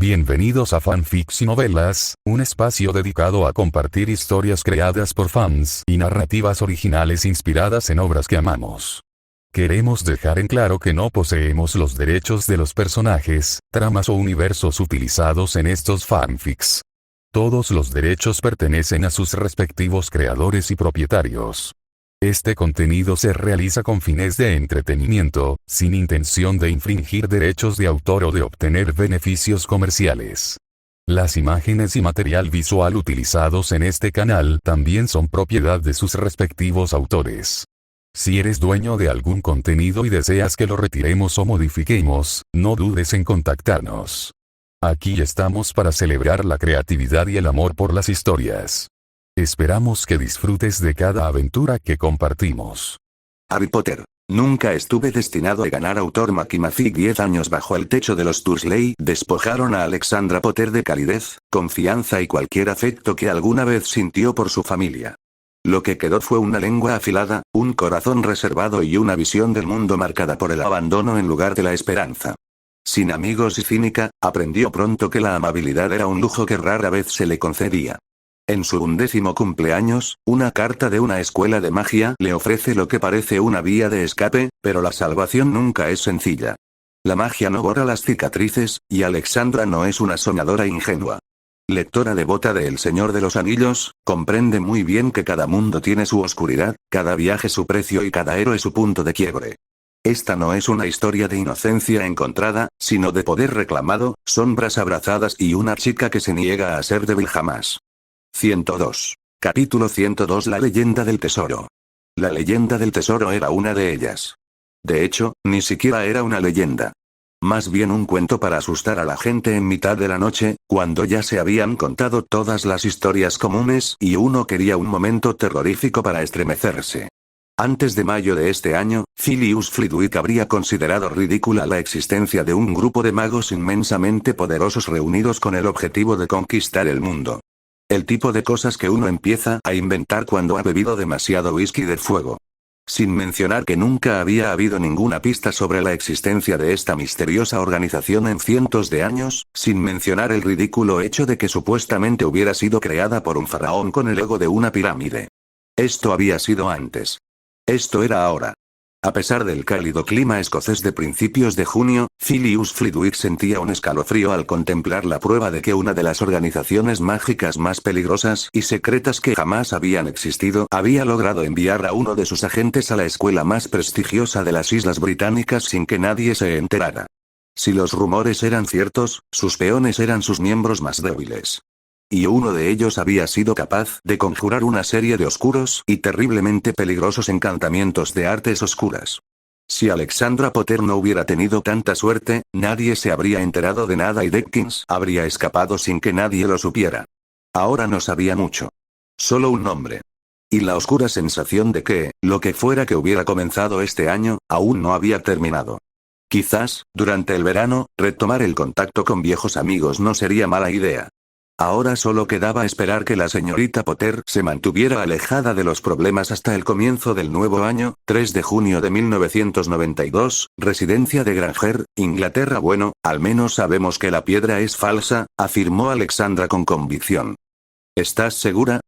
Bienvenidos a Fanfics y Novelas, un espacio dedicado a compartir historias creadas por fans y narrativas originales inspiradas en obras que amamos. Queremos dejar en claro que no poseemos los derechos de los personajes, tramas o universos utilizados en estos fanfics. Todos los derechos pertenecen a sus respectivos creadores y propietarios. Este contenido se realiza con fines de entretenimiento, sin intención de infringir derechos de autor o de obtener beneficios comerciales. Las imágenes y material visual utilizados en este canal también son propiedad de sus respectivos autores. Si eres dueño de algún contenido y deseas que lo retiremos o modifiquemos, no dudes en contactarnos. Aquí estamos para celebrar la creatividad y el amor por las historias. Esperamos que disfrutes de cada aventura que compartimos. Harry Potter. Nunca estuve destinado a ganar. Autor Mackey. 10 años bajo el techo de los Dursley despojaron a Alexandra Potter de calidez, confianza y cualquier afecto que alguna vez sintió por su familia. Lo que quedó fue una lengua afilada, un corazón reservado y una visión del mundo marcada por el abandono en lugar de la esperanza. Sin amigos y cínica, aprendió pronto que la amabilidad era un lujo que rara vez se le concedía. En su 11º cumpleaños, una carta de una escuela de magia le ofrece lo que parece una vía de escape, pero la salvación nunca es sencilla. La magia no borra las cicatrices, y Alexandra no es una soñadora ingenua. Lectora devota de El Señor de los Anillos, comprende muy bien que cada mundo tiene su oscuridad, cada viaje su precio y cada héroe su punto de quiebre. Esta no es una historia de inocencia encontrada, sino de poder reclamado, sombras abrazadas y una chica que se niega a ser débil jamás. 102. Capítulo 102. La leyenda del tesoro. La leyenda del tesoro era una de ellas. De hecho, ni siquiera era una leyenda. Más bien un cuento para asustar a la gente en mitad de la noche, cuando ya se habían contado todas las historias comunes y uno quería un momento terrorífico para estremecerse. Antes de mayo de este año, Filius Flitwick habría considerado ridícula la existencia de un grupo de magos inmensamente poderosos reunidos con el objetivo de conquistar el mundo. El tipo de cosas que uno empieza a inventar cuando ha bebido demasiado whisky de fuego. Sin mencionar que nunca había habido ninguna pista sobre la existencia de esta misteriosa organización en cientos de años, sin mencionar el ridículo hecho de que supuestamente hubiera sido creada por un faraón con el ego de una pirámide. Esto había sido antes. Esto era ahora. A pesar del cálido clima escocés de principios de junio, Filius Flitwick sentía un escalofrío al contemplar la prueba de que una de las organizaciones mágicas más peligrosas y secretas que jamás habían existido había logrado enviar a uno de sus agentes a la escuela más prestigiosa de las Islas Británicas sin que nadie se enterara. Si los rumores eran ciertos, sus peones eran sus miembros más débiles. Y uno de ellos había sido capaz de conjurar una serie de oscuros y terriblemente peligrosos encantamientos de artes oscuras. Si Alexandra Potter no hubiera tenido tanta suerte, nadie se habría enterado de nada y Dawkins habría escapado sin que nadie lo supiera. Ahora no sabía mucho. Solo un nombre. Y la oscura sensación de que, lo que fuera que hubiera comenzado este año, aún no había terminado. Quizás, durante el verano, retomar el contacto con viejos amigos no sería mala idea. Ahora solo quedaba esperar que la señorita Potter se mantuviera alejada de los problemas hasta el comienzo del nuevo año, 3 de junio de 1992, residencia de Granger, Inglaterra. Bueno, al menos sabemos que la piedra es falsa, afirmó Alexandra con convicción. ¿Estás segura?,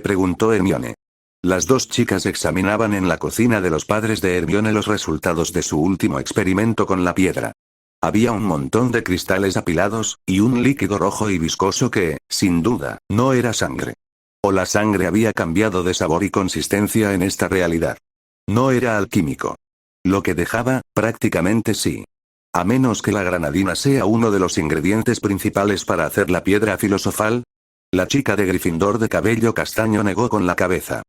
preguntó Hermione. Las dos chicas examinaban en la cocina de los padres de Hermione los resultados de su último experimento con la piedra. Había un montón de cristales apilados, y un líquido rojo y viscoso que, sin duda, no era sangre. O la sangre había cambiado de sabor y consistencia en esta realidad. No era alquímico. Lo que dejaba, prácticamente sí. A menos que la granadina sea uno de los ingredientes principales para hacer la piedra filosofal. La chica de Gryffindor de cabello castaño negó con la cabeza.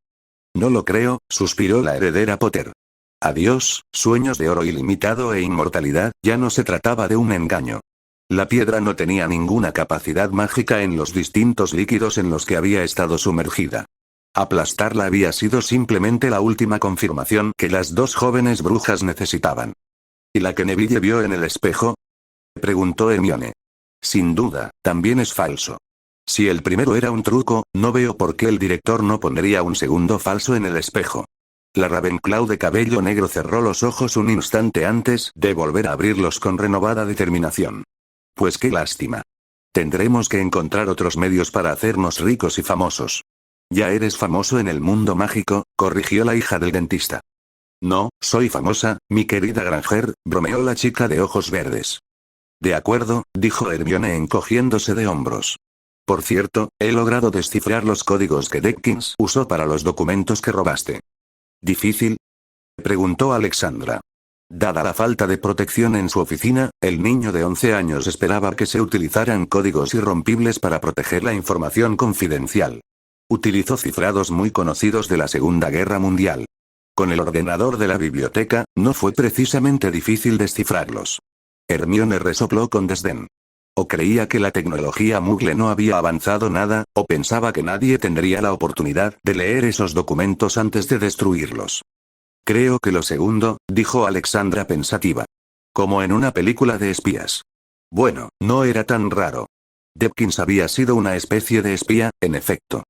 No lo creo, suspiró la heredera Potter. Adiós, sueños de oro ilimitado e inmortalidad, ya no se trataba de un engaño. La piedra no tenía ninguna capacidad mágica en los distintos líquidos en los que había estado sumergida. Aplastarla había sido simplemente la última confirmación que las dos jóvenes brujas necesitaban. ¿Y la que Neville vio en el espejo?, preguntó Hermione. Sin duda, también es falso. Si el primero era un truco, no veo por qué el director no pondría un segundo falso en el espejo. La Ravenclaw de cabello negro cerró los ojos un instante antes de volver a abrirlos con renovada determinación. Pues qué lástima. Tendremos que encontrar otros medios para hacernos ricos y famosos. Ya eres famoso en el mundo mágico, corrigió la hija del dentista. No, soy famosa, mi querida Granger, bromeó la chica de ojos verdes. De acuerdo, dijo Hermione encogiéndose de hombros. Por cierto, he logrado descifrar los códigos que Dawkins usó para los documentos que robaste. ¿Difícil?, preguntó Alexandra. Dada la falta de protección en su oficina, el niño de 11 años esperaba que se utilizaran códigos irrompibles para proteger la información confidencial. Utilizó cifrados muy conocidos de la Segunda Guerra Mundial. Con el ordenador de la biblioteca, no fue precisamente difícil descifrarlos. Hermione resopló con desdén. O creía que la tecnología Muggle no había avanzado nada, o pensaba que nadie tendría la oportunidad de leer esos documentos antes de destruirlos. Creo que lo segundo, dijo Alexandra pensativa. Como en una película de espías. Bueno, no era tan raro. Dawkins había sido una especie de espía, en efecto.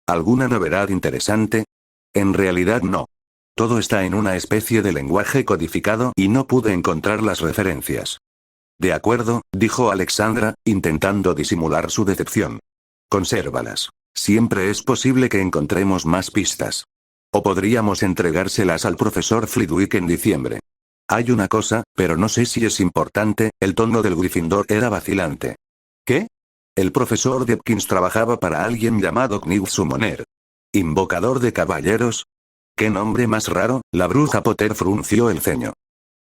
¿Alguna novedad interesante? En realidad no. Todo está en una especie de lenguaje codificado y no pude encontrar las referencias. De acuerdo, dijo Alexandra, intentando disimular su decepción. Consérvalas. Siempre es posible que encontremos más pistas. O podríamos entregárselas al profesor Flitwick en diciembre. Hay una cosa, pero no sé si es importante, el tono del Gryffindor era vacilante. ¿Qué? El profesor Dawkins trabajaba para alguien llamado Knight's Summoner. ¿Invocador de caballeros? ¿Qué nombre más raro? La bruja Potter frunció el ceño.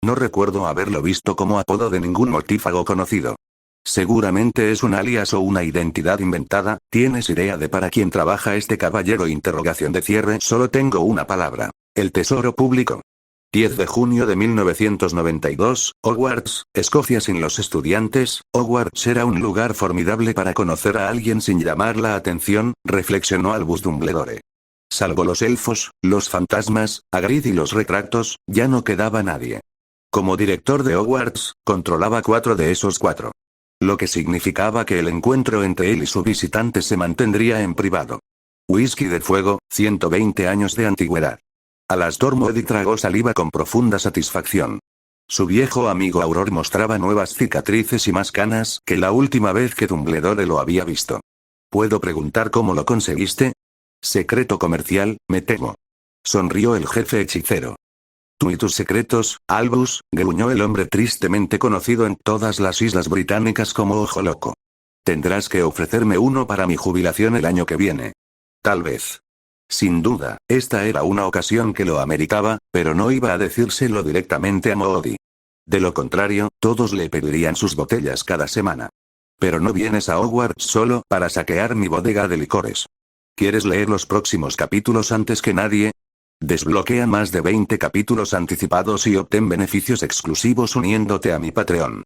No recuerdo haberlo visto como apodo de ningún mortífago conocido. Seguramente es un alias o una identidad inventada. ¿Tienes idea de para quién trabaja este caballero? Interrogación de cierre. Solo tengo una palabra. El tesoro público. 10 de junio de 1992, Hogwarts, Escocia. Sin los estudiantes, Hogwarts era un lugar formidable para conocer a alguien sin llamar la atención, reflexionó Albus Dumbledore. Salvo los elfos, los fantasmas, Hagrid y los retractos, ya no quedaba nadie. Como director de Hogwarts, controlaba 4 de esos 4. Lo que significaba que el encuentro entre él y su visitante se mantendría en privado. Whisky de fuego, 120 años de antigüedad. Alastor Moody tragó saliva con profunda satisfacción. Su viejo amigo Auror mostraba nuevas cicatrices y más canas que la última vez que Dumbledore lo había visto. ¿Puedo preguntar cómo lo conseguiste? Secreto comercial, me temo. Sonrió el jefe hechicero. Tú y tus secretos, Albus, gruñó el hombre tristemente conocido en todas las islas británicas como Ojo Loco. Tendrás que ofrecerme uno para mi jubilación el año que viene. Tal vez. Sin duda, esta era una ocasión que lo ameritaba, pero no iba a decírselo directamente a Moody. De lo contrario, todos le pedirían sus botellas cada semana. Pero no vienes a Hogwarts solo para saquear mi bodega de licores. ¿Quieres leer los próximos capítulos antes que nadie? Desbloquea más de 20 capítulos anticipados y obtén beneficios exclusivos uniéndote a mi Patreon.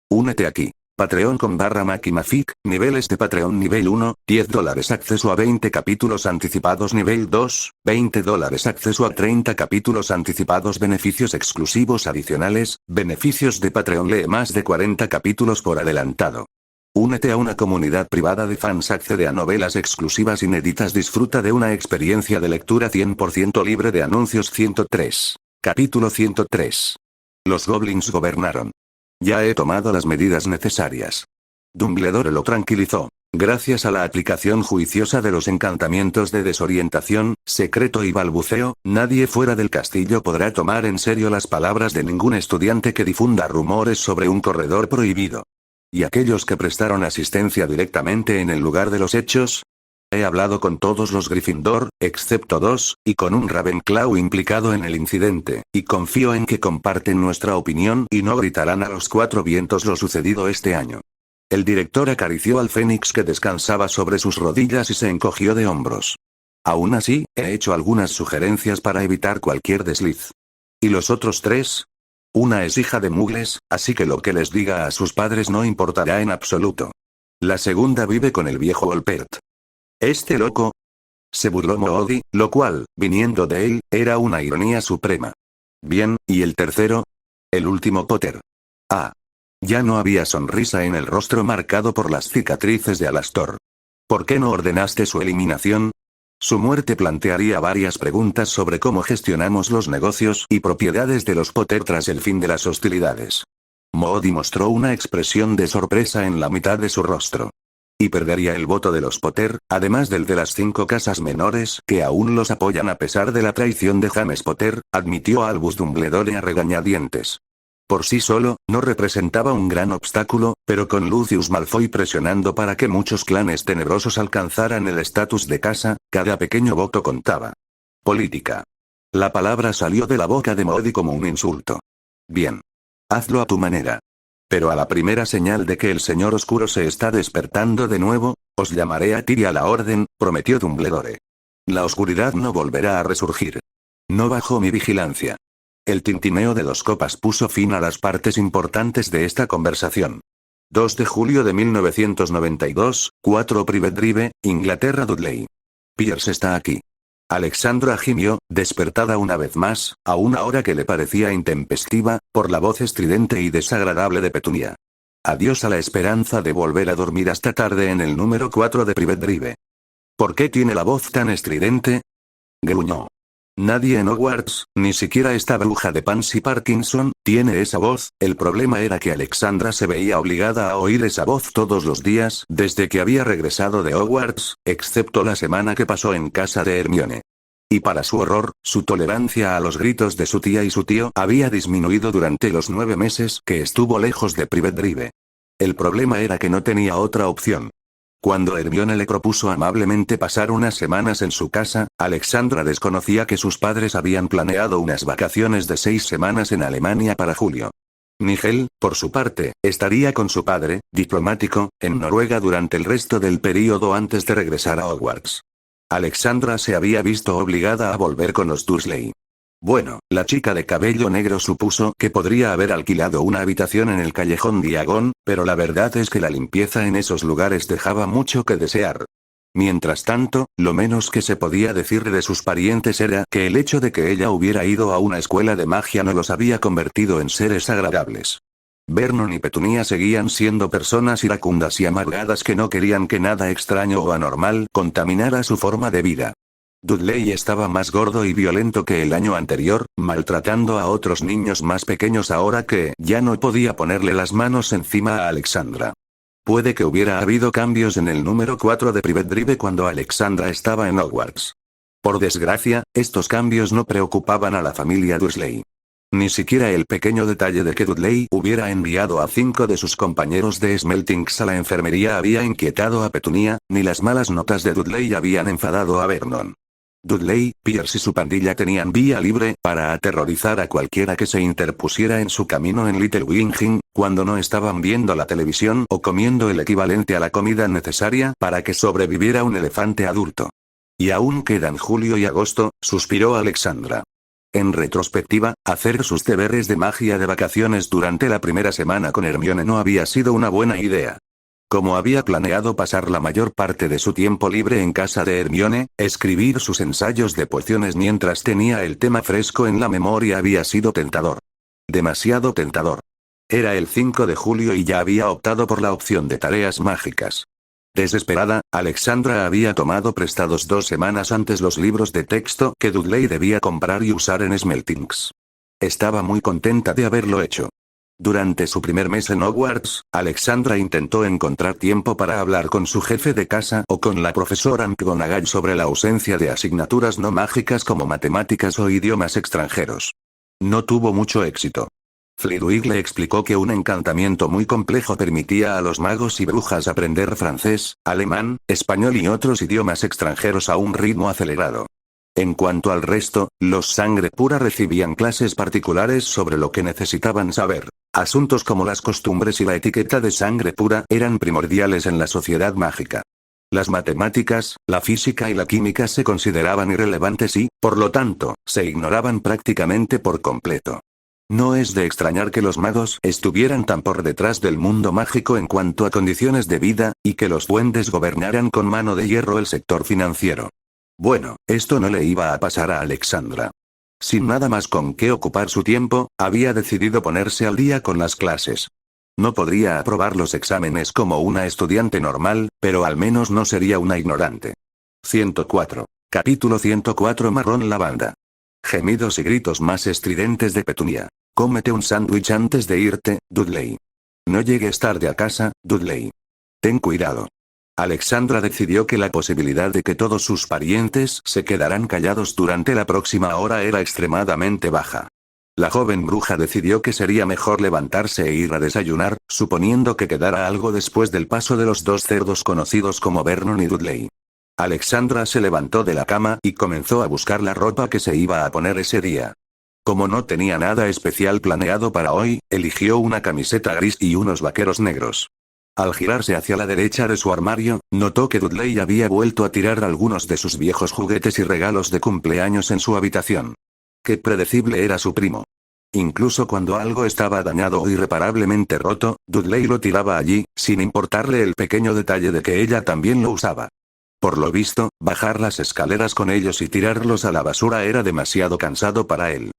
Únete aquí. Patreon.com/MakiMafic, niveles de Patreon nivel 1, $10 acceso a 20 capítulos anticipados nivel 2, $20 acceso a 30 capítulos anticipados beneficios exclusivos adicionales, beneficios de Patreon lee más de 40 capítulos por adelantado. Únete a una comunidad privada de fans, accede a novelas exclusivas inéditas, disfruta de una experiencia de lectura 100% libre de anuncios. 103. Capítulo 103. Los goblins gobernaron. Ya he tomado las medidas necesarias. Dumbledore lo tranquilizó. Gracias a la aplicación juiciosa de los encantamientos de desorientación, secreto y balbuceo, nadie fuera del castillo podrá tomar en serio las palabras de ningún estudiante que difunda rumores sobre un corredor prohibido. ¿Y aquellos que prestaron asistencia directamente en el lugar de los hechos? He hablado con todos los Gryffindor, excepto 2, y con un Ravenclaw implicado en el incidente, y confío en que comparten nuestra opinión y no gritarán a los 4 vientos lo sucedido este año. El director acarició al Fénix que descansaba sobre sus rodillas y se encogió de hombros. Aún así, he hecho algunas sugerencias para evitar cualquier desliz. ¿Y los otros 3? Una es hija de Muggles, así que lo que les diga a sus padres no importará en absoluto. La segunda vive con el viejo Volpert. ¿Este loco? Se burló Moody, lo cual, viniendo de él, era una ironía suprema. Bien, ¿y el tercero? El último Potter. Ah. Ya no había sonrisa en el rostro marcado por las cicatrices de Alastor. ¿Por qué no ordenaste su eliminación? Su muerte plantearía varias preguntas sobre cómo gestionamos los negocios y propiedades de los Potter tras el fin de las hostilidades. Moody mostró una expresión de sorpresa en la mitad de su rostro. Y perdería el voto de los Potter, además del de las 5 casas menores que aún los apoyan a pesar de la traición de James Potter, admitió Albus Dumbledore a regañadientes. Por sí solo, no representaba un gran obstáculo, pero con Lucius Malfoy presionando para que muchos clanes tenebrosos alcanzaran el estatus de casa, cada pequeño voto contaba. Política. La palabra salió de la boca de Moody como un insulto. Bien. Hazlo a tu manera. Pero a la primera señal de que el Señor Oscuro se está despertando de nuevo, os llamaré a ti y a la orden, prometió Dumbledore. La oscuridad no volverá a resurgir. No bajo mi vigilancia. El tintineo de 2 copas puso fin a las partes importantes de esta conversación. 2 de julio de 1992, 4 Private Drive, Inglaterra. Dudley. Pierce está aquí. Alexandra gimió, despertada una vez más, a una hora que le parecía intempestiva, por la voz estridente y desagradable de Petunia. Adiós a la esperanza de volver a dormir hasta tarde en el número 4 de Private Drive. ¿Por qué tiene la voz tan estridente? Gruñó. Nadie en Hogwarts, ni siquiera esta bruja de Pansy Parkinson, tiene esa voz. El problema era que Alexandra se veía obligada a oír esa voz todos los días desde que había regresado de Hogwarts, excepto la semana que pasó en casa de Hermione. Y para su horror, su tolerancia a los gritos de su tía y su tío había disminuido durante los 9 meses que estuvo lejos de Private Drive. El problema era que no tenía otra opción. Cuando Hermione le propuso amablemente pasar unas semanas en su casa, Alexandra desconocía que sus padres habían planeado unas vacaciones de 6 semanas en Alemania para julio. Nigel, por su parte, estaría con su padre, diplomático, en Noruega durante el resto del período antes de regresar a Hogwarts. Alexandra se había visto obligada a volver con los Dursley. Bueno, la chica de cabello negro supuso que podría haber alquilado una habitación en el callejón Diagon, pero la verdad es que la limpieza en esos lugares dejaba mucho que desear. Mientras tanto, lo menos que se podía decir de sus parientes era que el hecho de que ella hubiera ido a una escuela de magia no los había convertido en seres agradables. Vernon y Petunia seguían siendo personas iracundas y amargadas que no querían que nada extraño o anormal contaminara su forma de vida. Dudley estaba más gordo y violento que el año anterior, maltratando a otros niños más pequeños ahora que ya no podía ponerle las manos encima a Alexandra. Puede que hubiera habido cambios en el número 4 de Private Drive cuando Alexandra estaba en Hogwarts. Por desgracia, estos cambios no preocupaban a la familia Dursley. Ni siquiera el pequeño detalle de que Dudley hubiera enviado a 5 de sus compañeros de Smeltings a la enfermería había inquietado a Petunia, ni las malas notas de Dudley habían enfadado a Vernon. Dudley, Pierce y su pandilla tenían vía libre para aterrorizar a cualquiera que se interpusiera en su camino en Little Winging, cuando no estaban viendo la televisión o comiendo el equivalente a la comida necesaria para que sobreviviera un elefante adulto. Y aún quedan julio y agosto, suspiró Alexandra. En retrospectiva, hacer sus deberes de magia de vacaciones durante la primera semana con Hermione no había sido una buena idea. Como había planeado pasar la mayor parte de su tiempo libre en casa de Hermione, escribir sus ensayos de pociones mientras tenía el tema fresco en la memoria había sido tentador. Demasiado tentador. Era el 5 de julio y ya había optado por la opción de tareas mágicas. Desesperada, Alexandra había tomado prestados 2 semanas antes los libros de texto que Dudley debía comprar y usar en Smeltings. Estaba muy contenta de haberlo hecho. Durante su primer mes en Hogwarts, Alexandra intentó encontrar tiempo para hablar con su jefe de casa o con la profesora McGonagall sobre la ausencia de asignaturas no mágicas como matemáticas o idiomas extranjeros. No tuvo mucho éxito. Flitwick le explicó que un encantamiento muy complejo permitía a los magos y brujas aprender francés, alemán, español y otros idiomas extranjeros a un ritmo acelerado. En cuanto al resto, los Sangre Pura recibían clases particulares sobre lo que necesitaban saber. Asuntos como las costumbres y la etiqueta de Sangre Pura eran primordiales en la sociedad mágica. Las matemáticas, la física y la química se consideraban irrelevantes y, por lo tanto, se ignoraban prácticamente por completo. No es de extrañar que los magos estuvieran tan por detrás del mundo mágico en cuanto a condiciones de vida, y que los duendes gobernaran con mano de hierro el sector financiero. Bueno, esto no le iba a pasar a Alexandra. Sin nada más con qué ocupar su tiempo, había decidido ponerse al día con las clases. No podría aprobar los exámenes como una estudiante normal, pero al menos no sería una ignorante. 104. Capítulo 104. Marrón lavanda. Gemidos y gritos más estridentes de Petunia. Cómete un sándwich antes de irte, Dudley. No llegues tarde a casa, Dudley. Ten cuidado. Alexandra decidió que la posibilidad de que todos sus parientes se quedaran callados durante la próxima hora era extremadamente baja. La joven bruja decidió que sería mejor levantarse e ir a desayunar, suponiendo que quedara algo después del paso de los dos cerdos conocidos como Vernon y Dudley. Alexandra se levantó de la cama y comenzó a buscar la ropa que se iba a poner ese día. Como no tenía nada especial planeado para hoy, eligió una camiseta gris y unos vaqueros negros. Al girarse hacia la derecha de su armario, notó que Dudley había vuelto a tirar algunos de sus viejos juguetes y regalos de cumpleaños en su habitación. Qué predecible era su primo. Incluso cuando algo estaba dañado o irreparablemente roto, Dudley lo tiraba allí, sin importarle el pequeño detalle de que ella también lo usaba. Por lo visto, bajar las escaleras con ellos y tirarlos a la basura era demasiado cansado para él.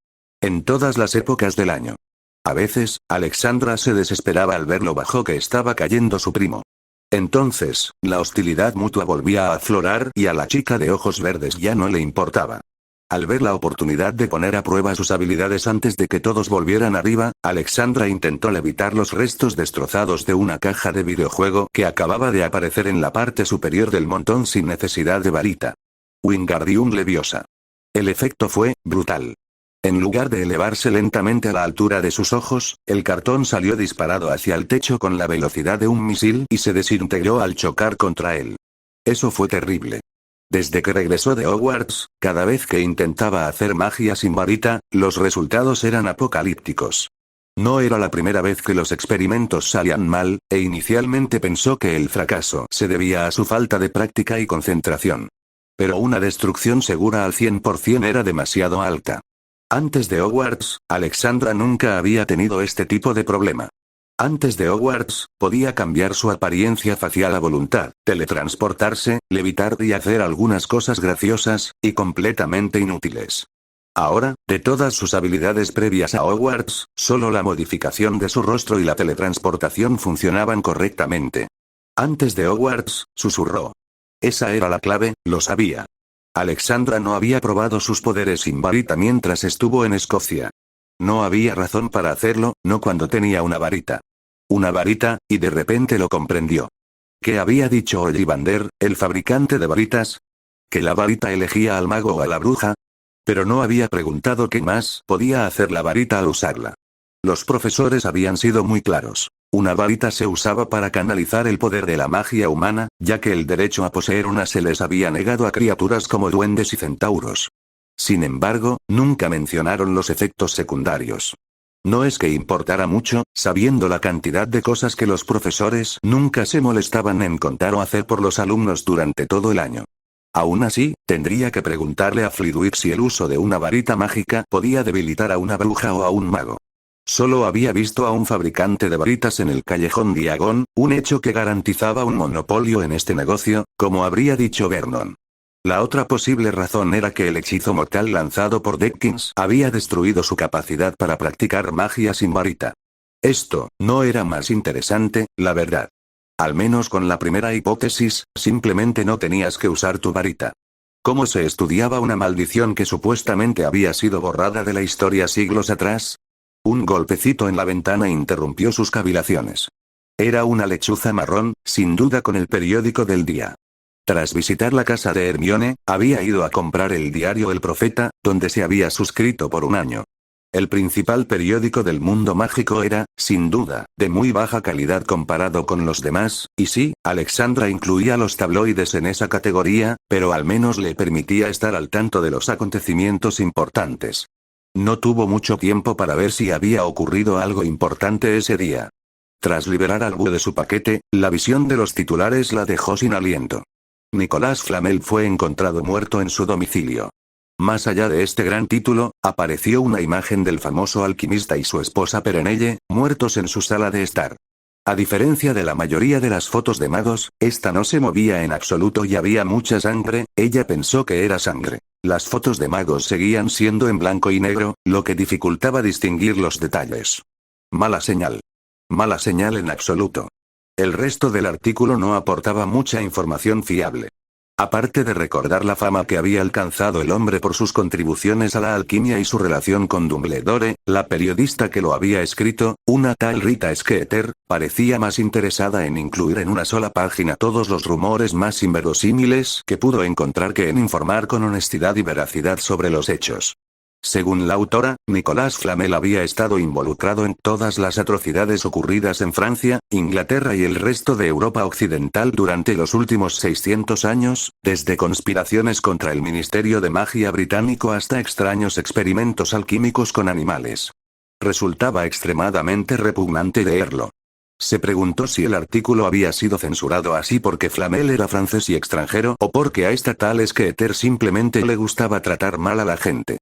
En todas las épocas del año. A veces, Alexandra se desesperaba al ver lo bajo que estaba cayendo su primo. Entonces, la hostilidad mutua volvía a aflorar y a la chica de ojos verdes ya no le importaba. Al ver la oportunidad de poner a prueba sus habilidades antes de que todos volvieran arriba, Alexandra intentó levitar los restos destrozados de una caja de videojuego que acababa de aparecer en la parte superior del montón sin necesidad de varita. Wingardium Leviosa. El efecto fue brutal. En lugar de elevarse lentamente a la altura de sus ojos, el cartón salió disparado hacia el techo con la velocidad de un misil y se desintegró al chocar contra él. Eso fue terrible. Desde que regresó de Hogwarts, cada vez que intentaba hacer magia sin varita, los resultados eran apocalípticos. No era la primera vez que los experimentos salían mal, e inicialmente pensó que el fracaso se debía a su falta de práctica y concentración. Pero una destrucción segura al 100% era demasiado alta. Antes de Hogwarts, Alexandra nunca había tenido este tipo de problema. Antes de Hogwarts, podía cambiar su apariencia facial a voluntad, teletransportarse, levitar y hacer algunas cosas graciosas, y completamente inútiles. Ahora, de todas sus habilidades previas a Hogwarts, solo la modificación de su rostro y la teletransportación funcionaban correctamente. Antes de Hogwarts, susurró. Esa era la clave, lo sabía. Alexandra no había probado sus poderes sin varita mientras estuvo en Escocia. No había razón para hacerlo, no cuando tenía una varita. Una varita, y de repente lo comprendió. ¿Qué había dicho Ollivander, el fabricante de varitas? ¿Que la varita elegía al mago o a la bruja? Pero no había preguntado qué más podía hacer la varita al usarla. Los profesores habían sido muy claros. Una varita se usaba para canalizar el poder de la magia humana, ya que el derecho a poseer una se les había negado a criaturas como duendes y centauros. Sin embargo, nunca mencionaron los efectos secundarios. No es que importara mucho, sabiendo la cantidad de cosas que los profesores nunca se molestaban en contar o hacer por los alumnos durante todo el año. Aún así, tendría que preguntarle a Flitwick si el uso de una varita mágica podía debilitar a una bruja o a un mago. Solo había visto a un fabricante de varitas en el callejón Diagon, un hecho que garantizaba un monopolio en este negocio, como habría dicho Vernon. La otra posible razón era que el hechizo mortal lanzado por Dawkins había destruido su capacidad para practicar magia sin varita. Esto no era más interesante, la verdad. Al menos con la primera hipótesis, simplemente no tenías que usar tu varita. ¿Cómo se estudiaba una maldición que supuestamente había sido borrada de la historia siglos atrás? Un golpecito en la ventana interrumpió sus cavilaciones. Era una lechuza marrón, sin duda con el periódico del día. Tras visitar la casa de Hermione, había ido a comprar el diario El Profeta, donde se había suscrito por un año. El principal periódico del mundo mágico era, sin duda, de muy baja calidad comparado con los demás, y sí, Alexandra incluía los tabloides en esa categoría, pero al menos le permitía estar al tanto de los acontecimientos importantes. No tuvo mucho tiempo para ver si había ocurrido algo importante ese día. Tras liberar al búho de su paquete, la visión de los titulares la dejó sin aliento. Nicolas Flamel fue encontrado muerto en su domicilio. Más allá de este gran título, apareció una imagen del famoso alquimista y su esposa Perenelle, muertos en su sala de estar. A diferencia de la mayoría de las fotos de magos, esta no se movía en absoluto y había mucha sangre, ella pensó que era sangre. Las fotos de magos seguían siendo en blanco y negro, lo que dificultaba distinguir los detalles. Mala señal. Mala señal en absoluto. El resto del artículo no aportaba mucha información fiable. Aparte de recordar la fama que había alcanzado el hombre por sus contribuciones a la alquimia y su relación con Dumbledore, la periodista que lo había escrito, una tal Rita Skeeter, parecía más interesada en incluir en una sola página todos los rumores más inverosímiles que pudo encontrar que en informar con honestidad y veracidad sobre los hechos. Según la autora, Nicolas Flamel había estado involucrado en todas las atrocidades ocurridas en Francia, Inglaterra y el resto de Europa Occidental durante los últimos 600 años, desde conspiraciones contra el Ministerio de Magia británico hasta extraños experimentos alquímicos con animales. Resultaba extremadamente repugnante leerlo. Se preguntó si el artículo había sido censurado así porque Flamel era francés y extranjero o porque a esta tal Skeeter simplemente le gustaba tratar mal a la gente.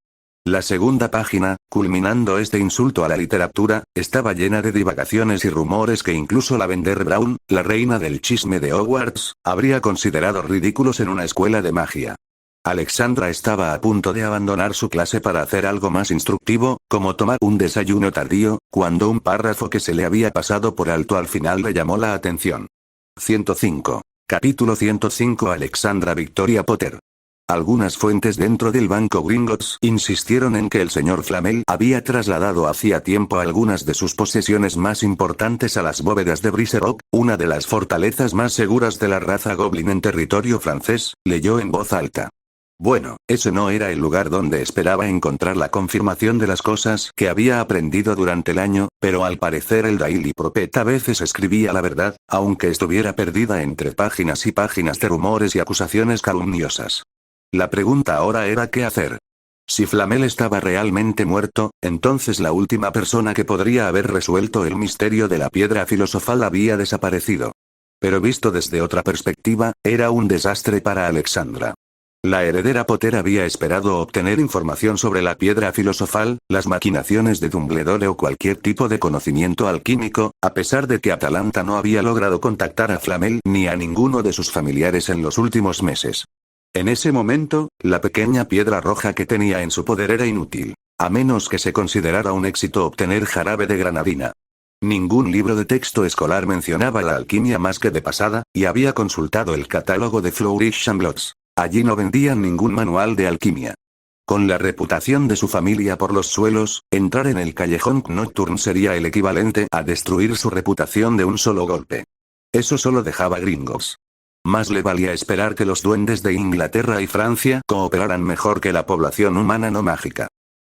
La segunda página, culminando este insulto a la literatura, estaba llena de divagaciones y rumores que incluso Lavender Brown, la reina del chisme de Hogwarts, habría considerado ridículos en una escuela de magia. Alexandra estaba a punto de abandonar su clase para hacer algo más instructivo, como tomar un desayuno tardío, cuando un párrafo que se le había pasado por alto al final le llamó la atención. 105. Capítulo 105. Alexandra Victoria Potter. Algunas fuentes dentro del Banco Gringotts insistieron en que el señor Flamel había trasladado hacía tiempo algunas de sus posesiones más importantes a las bóvedas de Briserock, una de las fortalezas más seguras de la raza Goblin en territorio francés, leyó en voz alta. Bueno, ese no era el lugar donde esperaba encontrar la confirmación de las cosas que había aprendido durante el año, pero al parecer el Daily Prophet a veces escribía la verdad, aunque estuviera perdida entre páginas y páginas de rumores y acusaciones calumniosas. La pregunta ahora era qué hacer. Si Flamel estaba realmente muerto, entonces la última persona que podría haber resuelto el misterio de la piedra filosofal había desaparecido. Pero visto desde otra perspectiva, era un desastre para Alexandra. La heredera Potter había esperado obtener información sobre la piedra filosofal, las maquinaciones de Dumbledore o cualquier tipo de conocimiento alquímico, a pesar de que Atalanta no había logrado contactar a Flamel ni a ninguno de sus familiares en los últimos meses. En ese momento, la pequeña piedra roja que tenía en su poder era inútil, a menos que se considerara un éxito obtener jarabe de granadina. Ningún libro de texto escolar mencionaba la alquimia más que de pasada, y había consultado el catálogo de Flourish Champlots. Allí no vendían ningún manual de alquimia. Con la reputación de su familia por los suelos, entrar en el callejón Nocturne sería el equivalente a destruir su reputación de un solo golpe. Eso solo dejaba Gringotts. Más le valía esperar que los duendes de Inglaterra y Francia cooperaran mejor que la población humana no mágica.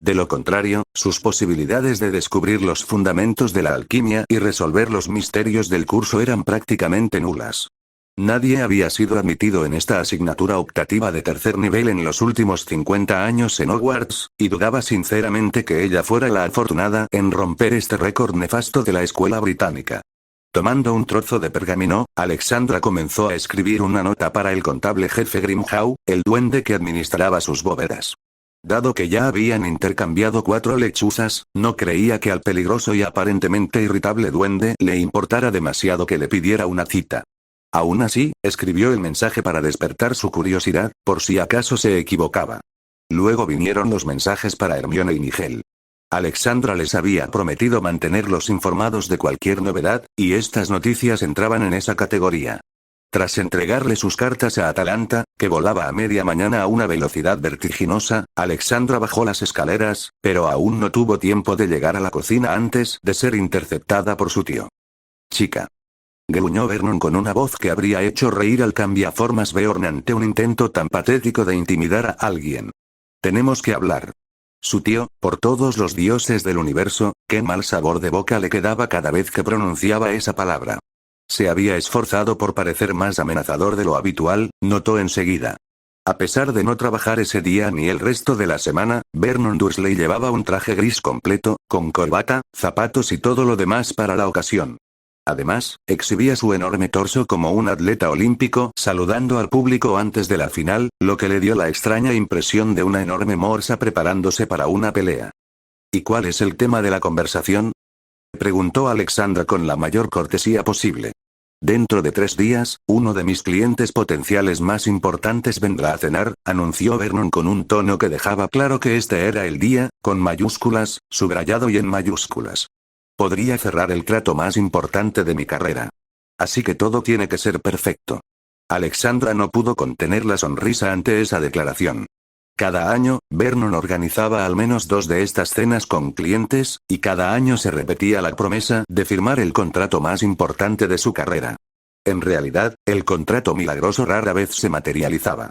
De lo contrario, sus posibilidades de descubrir los fundamentos de la alquimia y resolver los misterios del curso eran prácticamente nulas. Nadie había sido admitido en esta asignatura optativa de tercer nivel en los últimos 50 años en Hogwarts, y dudaba sinceramente que ella fuera la afortunada en romper este récord nefasto de la escuela británica. Tomando un trozo de pergamino, Alexandra comenzó a escribir una nota para el contable jefe Grimhaw, el duende que administraba sus bóvedas. Dado que ya habían intercambiado 4 lechuzas, no creía que al peligroso y aparentemente irritable duende le importara demasiado que le pidiera una cita. Aún así, escribió el mensaje para despertar su curiosidad, por si acaso se equivocaba. Luego vinieron los mensajes para Hermione y Nigel. Alexandra les había prometido mantenerlos informados de cualquier novedad, y estas noticias entraban en esa categoría. Tras entregarle sus cartas a Atalanta, que volaba a media mañana a una velocidad vertiginosa, Alexandra bajó las escaleras, pero aún no tuvo tiempo de llegar a la cocina antes de ser interceptada por su tío. Chica. Gruñó Vernon con una voz que habría hecho reír al cambiaformas Beorn ante un intento tan patético de intimidar a alguien. Tenemos que hablar. Su tío, por todos los dioses del universo, qué mal sabor de boca le quedaba cada vez que pronunciaba esa palabra. Se había esforzado por parecer más amenazador de lo habitual, notó enseguida. A pesar de no trabajar ese día ni el resto de la semana, Vernon Dursley llevaba un traje gris completo, con corbata, zapatos y todo lo demás para la ocasión. Además, exhibía su enorme torso como un atleta olímpico saludando al público antes de la final, lo que le dio la extraña impresión de una enorme morsa preparándose para una pelea. ¿Y cuál es el tema de la conversación?, preguntó Alexandra con la mayor cortesía posible. Dentro de 3 días, uno de mis clientes potenciales más importantes vendrá a cenar, anunció Vernon con un tono que dejaba claro que este era el día, con mayúsculas, subrayado y en mayúsculas. Podría cerrar el trato más importante de mi carrera. Así que todo tiene que ser perfecto. Alexandra no pudo contener la sonrisa ante esa declaración. Cada año, Vernon organizaba al menos 2 de estas cenas con clientes, y cada año se repetía la promesa de firmar el contrato más importante de su carrera. En realidad, el contrato milagroso rara vez se materializaba.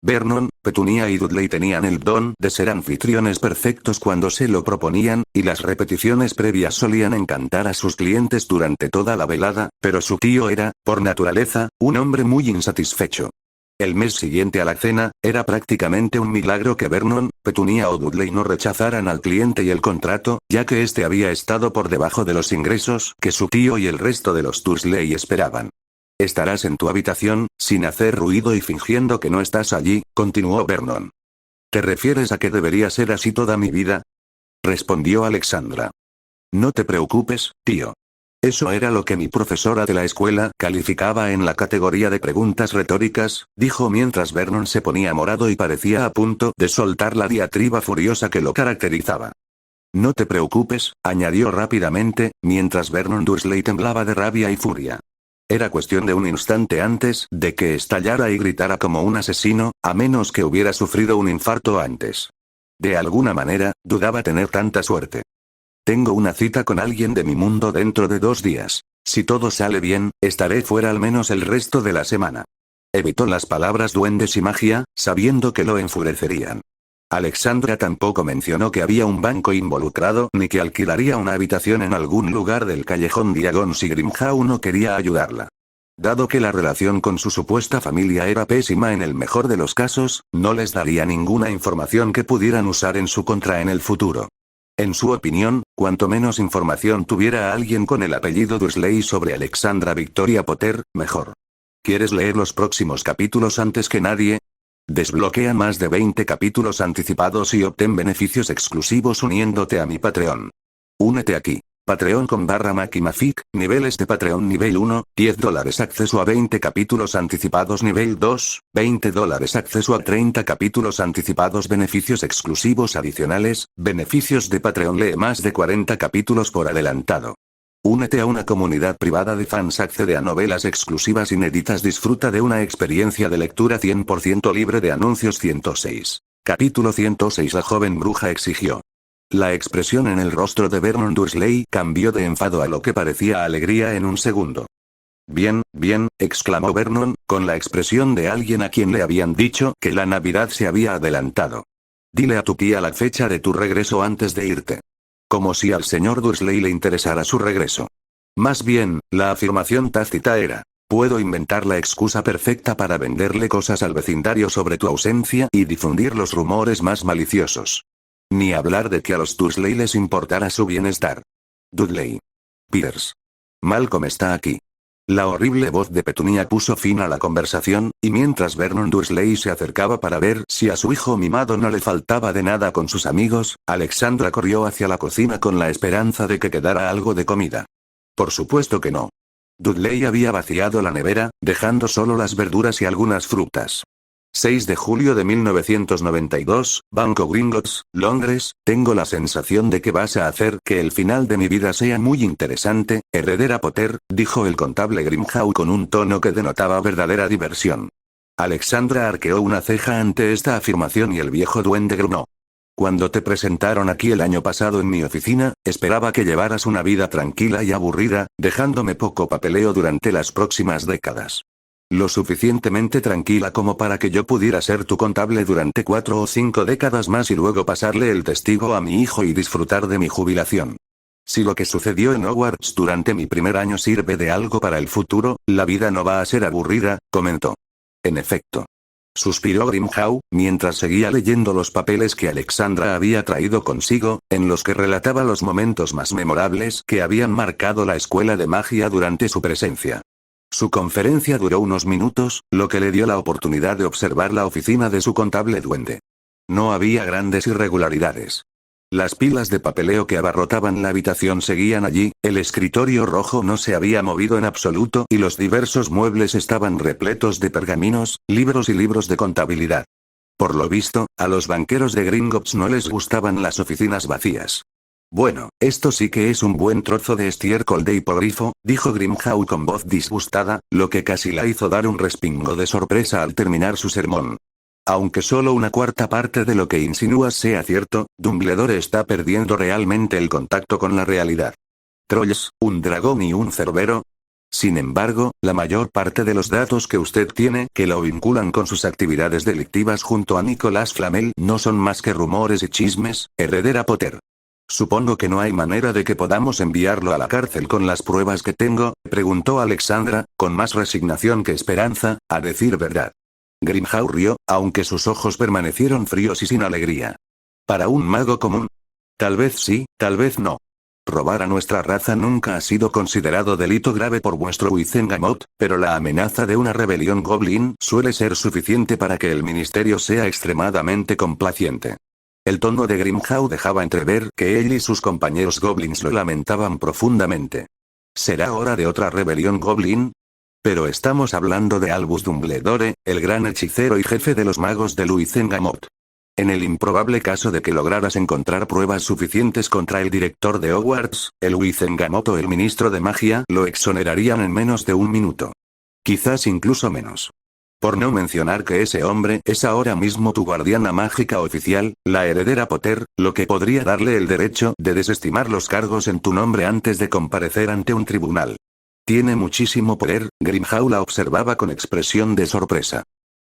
Vernon, Petunia y Dudley tenían el don de ser anfitriones perfectos cuando se lo proponían, y las repeticiones previas solían encantar a sus clientes durante toda la velada, pero su tío era, por naturaleza, un hombre muy insatisfecho. El mes siguiente a la cena, era prácticamente un milagro que Vernon, Petunia o Dudley no rechazaran al cliente y el contrato, ya que este había estado por debajo de los ingresos que su tío y el resto de los Dursley esperaban. «Estarás en tu habitación, sin hacer ruido y fingiendo que no estás allí», continuó Vernon. «¿Te refieres a que debería ser así toda mi vida?», respondió Alexandra. «No te preocupes, tío. Eso era lo que mi profesora de la escuela calificaba en la categoría de preguntas retóricas», dijo mientras Vernon se ponía morado y parecía a punto de soltar la diatriba furiosa que lo caracterizaba. «No te preocupes», añadió rápidamente, mientras Vernon Dursley temblaba de rabia y furia. Era cuestión de un instante antes de que estallara y gritara como un asesino, a menos que hubiera sufrido un infarto antes. De alguna manera, dudaba tener tanta suerte. «Tengo una cita con alguien de mi mundo dentro de 2 días. Si todo sale bien, estaré fuera al menos el resto de la semana». Evitó las palabras duendes y magia, sabiendo que lo enfurecerían. Alexandra tampoco mencionó que había un banco involucrado ni que alquilaría una habitación en algún lugar del callejón Diagon si Grimhaw no quería ayudarla. Dado que la relación con su supuesta familia era pésima en el mejor de los casos, no les daría ninguna información que pudieran usar en su contra en el futuro. En su opinión, cuanto menos información tuviera alguien con el apellido Dursley sobre Alexandra Victoria Potter, mejor. ¿Quieres leer los próximos capítulos antes que nadie? Desbloquea más de 20 capítulos anticipados y obtén beneficios exclusivos uniéndote a mi Patreon. Únete aquí. Patreon.com/MakiMafic, niveles de Patreon nivel 1, $10 acceso a 20 capítulos anticipados nivel 2, $20 acceso a 30 capítulos anticipados beneficios exclusivos adicionales, beneficios de Patreon lee más de 40 capítulos por adelantado. Únete a una comunidad privada de fans, accede a novelas exclusivas inéditas, disfruta de una experiencia de lectura 100% libre de anuncios. 106. Capítulo 106. La joven bruja exigió. La expresión en el rostro de Vernon Dursley cambió de enfado a lo que parecía alegría en un segundo. «Bien, bien», exclamó Vernon, con la expresión de alguien a quien le habían dicho que la Navidad se había adelantado. «Dile a tu tía la fecha de tu regreso antes de irte». Como si al señor Dursley le interesara su regreso. Más bien, la afirmación tácita era: puedo inventar la excusa perfecta para venderle cosas al vecindario sobre tu ausencia y difundir los rumores más maliciosos. Ni hablar de que a los Dursley les importara su bienestar. Dudley. Peters. Malcolm está aquí. La horrible voz de Petunia puso fin a la conversación, y mientras Vernon Dursley se acercaba para ver si a su hijo mimado no le faltaba de nada con sus amigos, Alexandra corrió hacia la cocina con la esperanza de que quedara algo de comida. Por supuesto que no. Dudley había vaciado la nevera, dejando solo las verduras y algunas frutas. 6 de julio de 1992, Banco Gringotts, Londres. Tengo la sensación de que vas a hacer que el final de mi vida sea muy interesante, heredera Potter, dijo el contable Grimhaw con un tono que denotaba verdadera diversión. Alexandra arqueó una ceja ante esta afirmación y el viejo duende gruñó. Cuando te presentaron aquí el año pasado en mi oficina, esperaba que llevaras una vida tranquila y aburrida, dejándome poco papeleo durante las próximas décadas. Lo suficientemente tranquila como para que yo pudiera ser tu contable durante 4 o 5 décadas más y luego pasarle el testigo a mi hijo y disfrutar de mi jubilación. Si lo que sucedió en Hogwarts durante mi primer año sirve de algo para el futuro, la vida no va a ser aburrida, comentó. En efecto. Suspiró Grimhaw, mientras seguía leyendo los papeles que Alexandra había traído consigo, en los que relataba los momentos más memorables que habían marcado la escuela de magia durante su presencia. Su conferencia duró unos minutos, lo que le dio la oportunidad de observar la oficina de su contable duende. No había grandes irregularidades. Las pilas de papeleo que abarrotaban la habitación seguían allí, el escritorio rojo no se había movido en absoluto y los diversos muebles estaban repletos de pergaminos, libros y libros de contabilidad. Por lo visto, a los banqueros de Gringotts no les gustaban las oficinas vacías. Bueno, esto sí que es un buen trozo de estiércol de hipogrifo, dijo Grimhaw con voz disgustada, lo que casi la hizo dar un respingo de sorpresa al terminar su sermón. Aunque solo una cuarta parte de lo que insinúas sea cierto, Dumbledore está perdiendo realmente el contacto con la realidad. Trolls, un dragón y un cerbero. Sin embargo, la mayor parte de los datos que usted tiene que lo vinculan con sus actividades delictivas junto a Nicolas Flamel no son más que rumores y chismes, heredera Potter. Supongo que no hay manera de que podamos enviarlo a la cárcel con las pruebas que tengo, preguntó Alexandra, con más resignación que esperanza, a decir verdad. Grimhaw rió, aunque sus ojos permanecieron fríos y sin alegría. ¿Para un mago común? Tal vez sí, tal vez no. Robar a nuestra raza nunca ha sido considerado delito grave por vuestro Wizengamot, pero la amenaza de una rebelión goblin suele ser suficiente para que el ministerio sea extremadamente complaciente. El tono de Grimhaw dejaba entrever que él y sus compañeros goblins lo lamentaban profundamente. ¿Será hora de otra rebelión goblin? Pero estamos hablando de Albus Dumbledore, el gran hechicero y jefe de los magos de Wizengamot. En el improbable caso de que lograras encontrar pruebas suficientes contra el director de Hogwarts, el Wizengamot o el ministro de magia lo exonerarían en menos de un minuto. Quizás incluso menos. Por no mencionar que ese hombre es ahora mismo tu guardiana mágica oficial, la heredera Potter, lo que podría darle el derecho de desestimar los cargos en tu nombre antes de comparecer ante un tribunal. Tiene muchísimo poder, Grimhaw la observaba con expresión de sorpresa.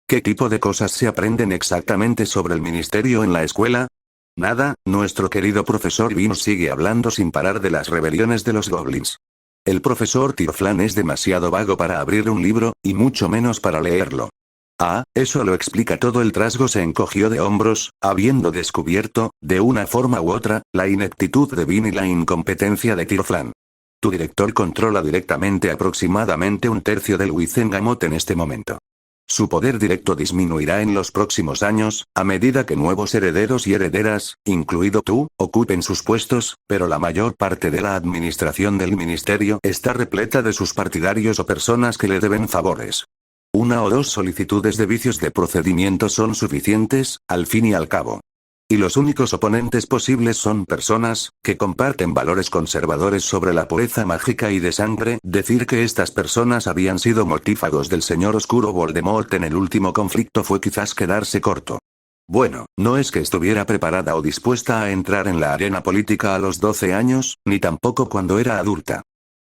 ¿Qué tipo de cosas se aprenden exactamente sobre el ministerio en la escuela? Nada, nuestro querido profesor Bean sigue hablando sin parar de las rebeliones de los goblins. El profesor Tirflan es demasiado vago para abrir un libro, y mucho menos para leerlo. Ah, eso lo explica todo. El trasgo se encogió de hombros, habiendo descubierto, de una forma u otra, la ineptitud de Bean y la incompetencia de Tirflan. Tu director controla directamente aproximadamente un tercio del Wizengamot en este momento. Su poder directo disminuirá en los próximos años, a medida que nuevos herederos y herederas, incluido tú, ocupen sus puestos, pero la mayor parte de la administración del ministerio está repleta de sus partidarios o personas que le deben favores. Una o dos solicitudes de vicios de procedimiento son suficientes, al fin y al cabo. Y los únicos oponentes posibles son personas que comparten valores conservadores sobre la pureza mágica y de sangre. Decir que estas personas habían sido mortífagos del señor oscuro Voldemort en el último conflicto fue quizás quedarse corto. Bueno, no es que estuviera preparada o dispuesta a entrar en la arena política a los 12 años, ni tampoco cuando era adulta.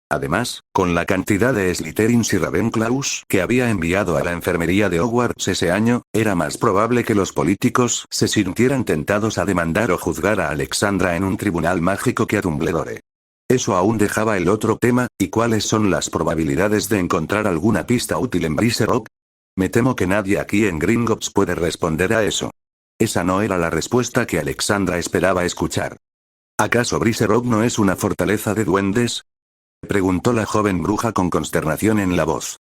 Además, con la cantidad de Slytherins y Ravenclaws que había enviado a la enfermería de Hogwarts ese año, era más probable que los políticos se sintieran tentados a demandar o juzgar a Alexandra en un tribunal mágico que a Dumbledore. Eso aún dejaba el otro tema, ¿y cuáles son las probabilidades de encontrar alguna pista útil en Brise Rock? Me temo que nadie aquí en Gringotts puede responder a eso. Esa no era la respuesta que Alexandra esperaba escuchar. ¿Acaso Brise Rock no es una fortaleza de duendes?, preguntó la joven bruja con consternación en la voz.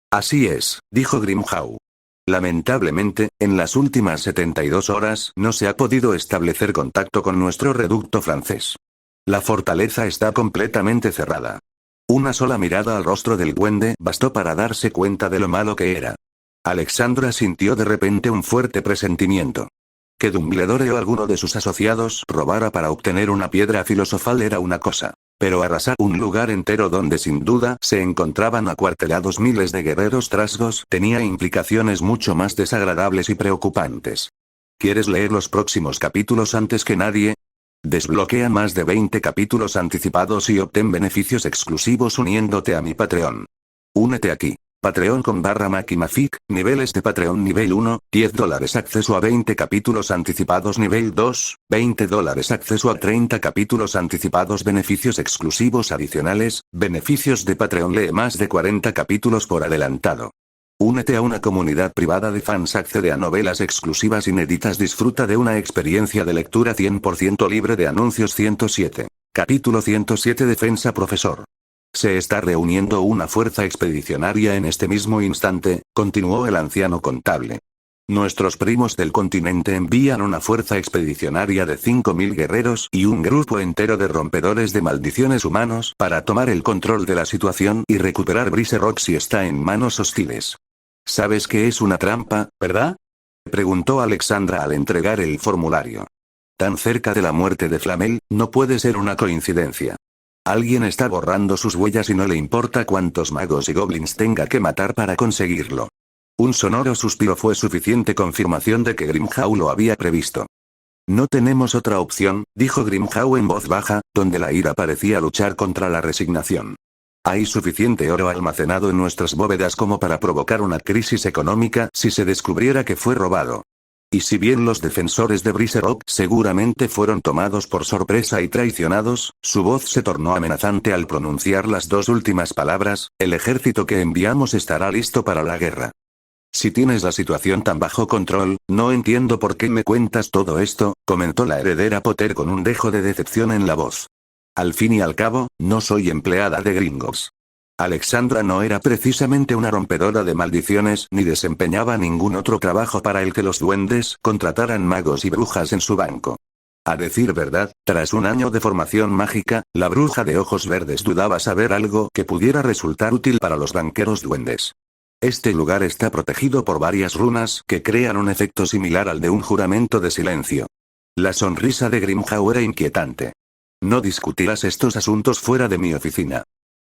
Así es, dijo Grimhaw. Lamentablemente, en las últimas 72 horas no se ha podido establecer contacto con nuestro reducto francés. La fortaleza está completamente cerrada. Una sola mirada al rostro del duende bastó para darse cuenta de lo malo que era. Alexandra sintió de repente un fuerte presentimiento. Que Dumbledore o alguno de sus asociados robara para obtener una piedra filosofal era una cosa. Pero arrasar un lugar entero donde sin duda se encontraban acuartelados miles de guerreros trasgos tenía implicaciones mucho más desagradables y preocupantes. ¿Quieres leer los próximos capítulos antes que nadie? Desbloquea más de 20 capítulos anticipados y obtén beneficios exclusivos uniéndote a mi Patreon. Únete aquí. Patreon.com/Makimafic, niveles de Patreon nivel 1, $10 acceso a 20 capítulos anticipados nivel 2, $20 acceso a 30 capítulos anticipados beneficios exclusivos adicionales, beneficios de Patreon lee más de 40 capítulos por adelantado. Únete a una comunidad privada de fans, accede a novelas exclusivas inéditas, disfruta de una experiencia de lectura 100% libre de anuncios. 107. Capítulo 107 Defensa Profesor. Se está reuniendo una fuerza expedicionaria en este mismo instante, continuó el anciano contable. Nuestros primos del continente envían una fuerza expedicionaria de 5.000 guerreros y un grupo entero de rompedores de maldiciones humanos para tomar el control de la situación y recuperar Brise Rock si está en manos hostiles. ¿Sabes que es una trampa, verdad?, preguntó Alexandra al entregar el formulario. tan cerca de la muerte de Flamel, no puede ser una coincidencia. Alguien está borrando sus huellas y no le importa cuántos magos y goblins tenga que matar para conseguirlo. Un sonoro suspiro fue suficiente confirmación de que Grimjaw lo había previsto. No tenemos otra opción, dijo Grimjaw en voz baja, donde la ira parecía luchar contra la resignación. Hay suficiente oro almacenado en nuestras bóvedas como para provocar una crisis económica si se descubriera que fue robado. Y si bien los defensores de Briserock seguramente fueron tomados por sorpresa y traicionados, su voz se tornó amenazante al pronunciar las dos últimas palabras, el ejército que enviamos estará listo para la guerra. Si tienes la situación tan bajo control, no entiendo por qué me cuentas todo esto, comentó la heredera Potter con un dejo de decepción en la voz. Al fin y al cabo, no soy empleada de Gringotts. Alexandra no era precisamente una rompedora de maldiciones ni desempeñaba ningún otro trabajo para el que los duendes contrataran magos y brujas en su banco. A decir verdad, tras un año de formación mágica, la bruja de ojos verdes dudaba saber algo que pudiera resultar útil para los banqueros duendes. Este lugar está protegido por varias runas que crean un efecto similar al de un juramento de silencio. La sonrisa de Grimjaw era inquietante. No discutirás estos asuntos fuera de mi oficina.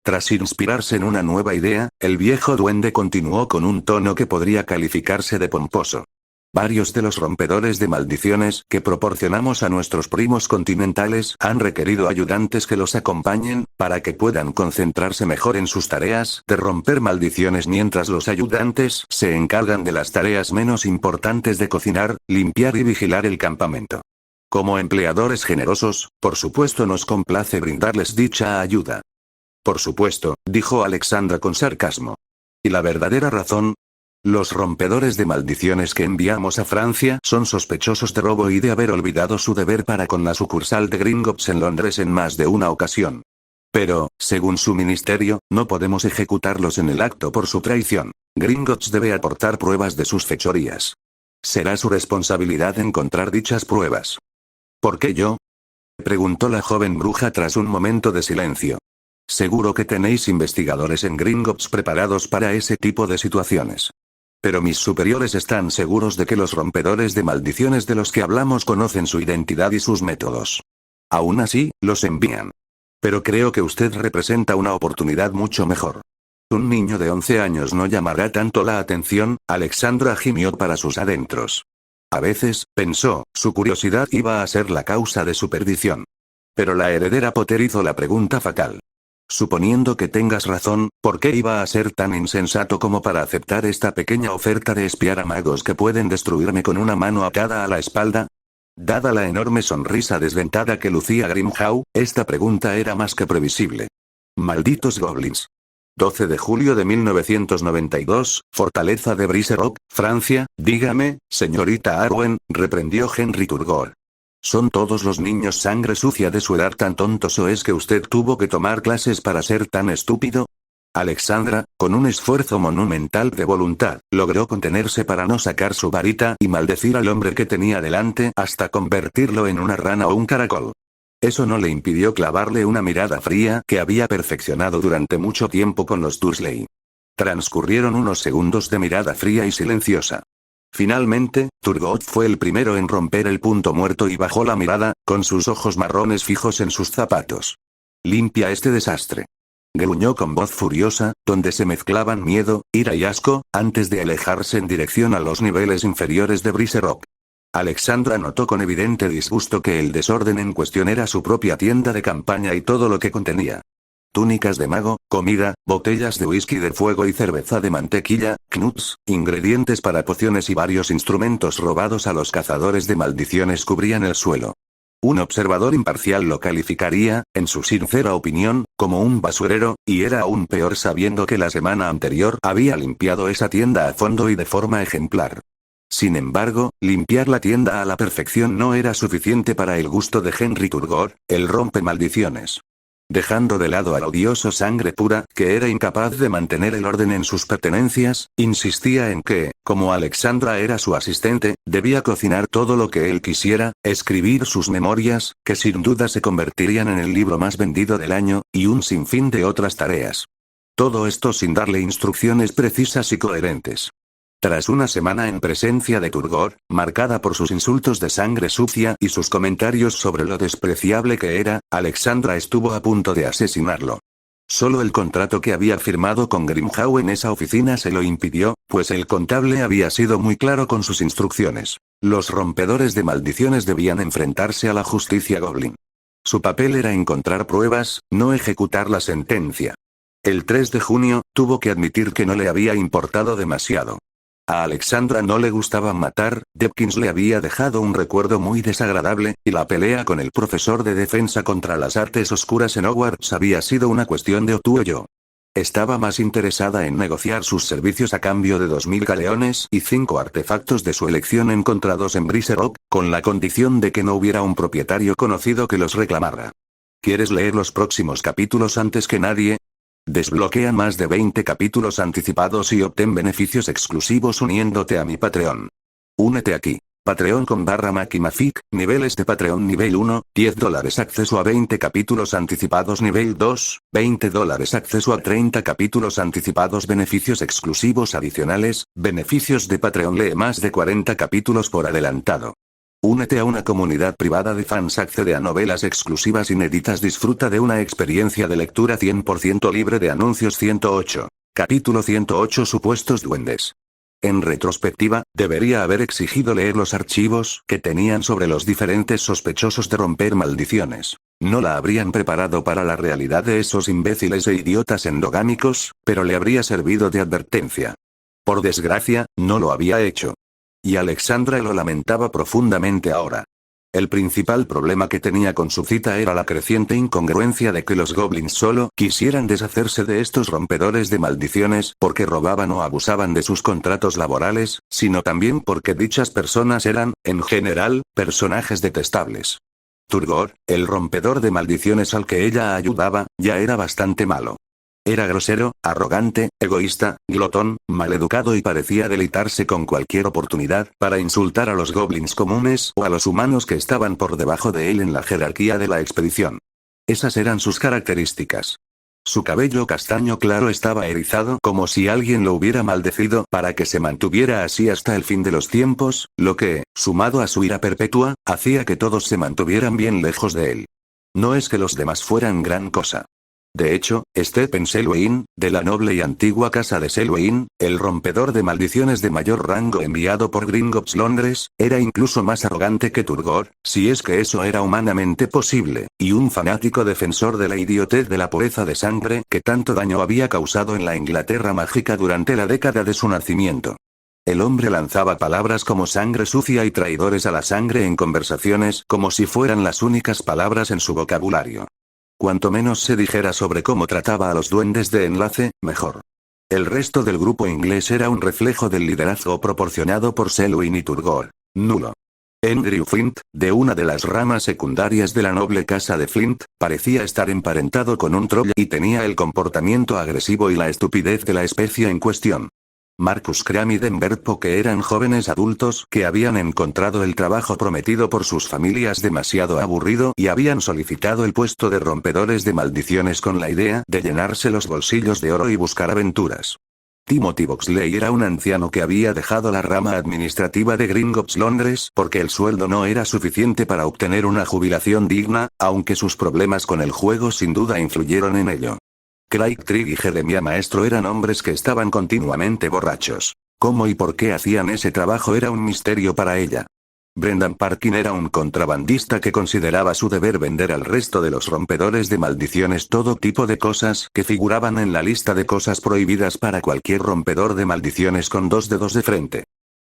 Tras inspirarse en una nueva idea, el viejo duende continuó con un tono que podría calificarse de pomposo. Varios de los rompedores de maldiciones que proporcionamos a nuestros primos continentales han requerido ayudantes que los acompañen, para que puedan concentrarse mejor en sus tareas de romper maldiciones mientras los ayudantes se encargan de las tareas menos importantes de cocinar, limpiar y vigilar el campamento. Como empleadores generosos, por supuesto nos complace brindarles dicha ayuda. Por supuesto, dijo Alexandra con sarcasmo. ¿Y la verdadera razón? Los rompedores de maldiciones que enviamos a Francia son sospechosos de robo y de haber olvidado su deber para con la sucursal de Gringotts en Londres en más de una ocasión. Pero, según su ministerio, no podemos ejecutarlos en el acto por su traición. Gringotts debe aportar pruebas de sus fechorías. Será su responsabilidad encontrar dichas pruebas. ¿Por qué yo? Preguntó la joven bruja tras un momento de silencio. Seguro que tenéis investigadores en Gringotts preparados para ese tipo de situaciones. Pero mis superiores están seguros de que los rompedores de maldiciones de los que hablamos conocen su identidad y sus métodos. Aún así, los envían. Pero creo que usted representa una oportunidad mucho mejor. Un niño de 11 años no llamará tanto la atención, Alexandra gimió para sus adentros. A veces, pensó, su curiosidad iba a ser la causa de su perdición. Pero la heredera Potter hizo la pregunta fatal. Suponiendo que tengas razón, ¿por qué iba a ser tan insensato como para aceptar esta pequeña oferta de espiar a magos que pueden destruirme con una mano atada a la espalda? Dada la enorme sonrisa desdentada que lucía Grimjaw, esta pregunta era más que previsible. Malditos goblins. 12 de julio de 1992, Fortaleza de Briserock, Francia. Dígame, señorita Arwen, reprendió Henry Turgot. ¿Son todos los niños sangre sucia de su edad tan tontos o es que usted tuvo que tomar clases para ser tan estúpido? Alexandra, con un esfuerzo monumental de voluntad, logró contenerse para no sacar su varita y maldecir al hombre que tenía delante hasta convertirlo en una rana o un caracol. Eso no le impidió clavarle una mirada fría que había perfeccionado durante mucho tiempo con los Dursley. Transcurrieron unos segundos de mirada fría y silenciosa. Finalmente, Turgot fue el primero en romper el punto muerto y bajó la mirada, con sus ojos marrones fijos en sus zapatos. Limpia este desastre. Gruñó con voz furiosa, donde se mezclaban miedo, ira y asco, antes de alejarse en dirección a los niveles inferiores de Briserock. Alexandra notó con evidente disgusto que el desorden en cuestión era su propia tienda de campaña y todo lo que contenía. Túnicas de mago, comida, botellas de whisky de fuego y cerveza de mantequilla, knuts, ingredientes para pociones y varios instrumentos robados a los cazadores de maldiciones cubrían el suelo. Un observador imparcial lo calificaría, en su sincera opinión, como un basurero, y era aún peor sabiendo que la semana anterior había limpiado esa tienda a fondo y de forma ejemplar. Sin embargo, limpiar la tienda a la perfección no era suficiente para el gusto de Henry Turgot, el rompe maldiciones. Dejando de lado al odioso sangre pura, que era incapaz de mantener el orden en sus pertenencias, insistía en que, como Alexandra era su asistente, debía cocinar todo lo que él quisiera, escribir sus memorias, que sin duda se convertirían en el libro más vendido del año, y un sinfín de otras tareas. Todo esto sin darle instrucciones precisas y coherentes. Tras una semana en presencia de Turgor, marcada por sus insultos de sangre sucia y sus comentarios sobre lo despreciable que era, Alexandra estuvo a punto de asesinarlo. Solo el contrato que había firmado con Grimhaw en esa oficina se lo impidió, pues el contable había sido muy claro con sus instrucciones. Los rompedores de maldiciones debían enfrentarse a la justicia Goblin. Su papel era encontrar pruebas, no ejecutar la sentencia. El 3 de junio, tuvo que admitir que no le había importado demasiado. A Alexandra no le gustaba matar, Depkins le había dejado un recuerdo muy desagradable, y la pelea con el profesor de defensa contra las artes oscuras en Hogwarts había sido una cuestión de tú o yo. Estaba más interesada en negociar sus servicios a cambio de 2000 galeones y 5 artefactos de su elección encontrados en Brise Rock, con la condición de que no hubiera un propietario conocido que los reclamara. ¿Quieres leer los próximos capítulos antes que nadie? Desbloquea más de 20 capítulos anticipados y obtén beneficios exclusivos uniéndote a mi Patreon. Únete aquí. Patreon.com/MakiMafic, niveles de Patreon nivel 1, $10 acceso a 20 capítulos anticipados nivel 2, $20 acceso a 30 capítulos anticipados beneficios exclusivos adicionales, beneficios de Patreon lee más de 40 capítulos por adelantado. Únete a una comunidad privada de fans, accede a novelas exclusivas inéditas, disfruta de una experiencia de lectura 100% libre de anuncios. 108. Capítulo 108 Supuestos duendes. En retrospectiva, debería haber exigido leer los archivos que tenían sobre los diferentes sospechosos de romper maldiciones. No la habrían preparado para la realidad de esos imbéciles e idiotas endogámicos, pero le habría servido de advertencia. Por desgracia, no lo había hecho. Y Alexandra lo lamentaba profundamente ahora. El principal problema que tenía con su cita era la creciente incongruencia de que los goblins solo quisieran deshacerse de estos rompedores de maldiciones porque robaban o abusaban de sus contratos laborales, sino también porque dichas personas eran, en general, personajes detestables. Turgor, el rompedor de maldiciones al que ella ayudaba, ya era bastante malo. Era grosero, arrogante, egoísta, glotón, maleducado y parecía deleitarse con cualquier oportunidad para insultar a los goblins comunes o a los humanos que estaban por debajo de él en la jerarquía de la expedición. Esas eran sus características. Su cabello castaño claro estaba erizado como si alguien lo hubiera maldecido para que se mantuviera así hasta el fin de los tiempos, lo que, sumado a su ira perpetua, hacía que todos se mantuvieran bien lejos de él. No es que los demás fueran gran cosa. De hecho, Stephen Selwyn, de la noble y antigua casa de Selwyn, el rompedor de maldiciones de mayor rango enviado por Gringotts Londres, era incluso más arrogante que Turgor, si es que eso era humanamente posible, y un fanático defensor de la idiotez de la pureza de sangre que tanto daño había causado en la Inglaterra mágica durante la década de su nacimiento. El hombre lanzaba palabras como sangre sucia y traidores a la sangre en conversaciones como si fueran las únicas palabras en su vocabulario. Cuanto menos se dijera sobre cómo trataba a los duendes de enlace, mejor. El resto del grupo inglés era un reflejo del liderazgo proporcionado por Selwyn y Turgor. Nulo. Andrew Flint, de una de las ramas secundarias de la noble casa de Flint, parecía estar emparentado con un troll y tenía el comportamiento agresivo y la estupidez de la especie en cuestión. Marcus Cram y Denver Poe eran jóvenes adultos que habían encontrado el trabajo prometido por sus familias demasiado aburrido y habían solicitado el puesto de rompedores de maldiciones con la idea de llenarse los bolsillos de oro y buscar aventuras. Timothy Boxley era un anciano que había dejado la rama administrativa de Gringotts Londres porque el sueldo no era suficiente para obtener una jubilación digna, aunque sus problemas con el juego sin duda influyeron en ello. Craig Trigg y Jeremiah Maestro eran hombres que estaban continuamente borrachos. Cómo y por qué hacían ese trabajo era un misterio para ella. Brendan Parkin era un contrabandista que consideraba su deber vender al resto de los rompedores de maldiciones todo tipo de cosas que figuraban en la lista de cosas prohibidas para cualquier rompedor de maldiciones con 2 dedos de frente.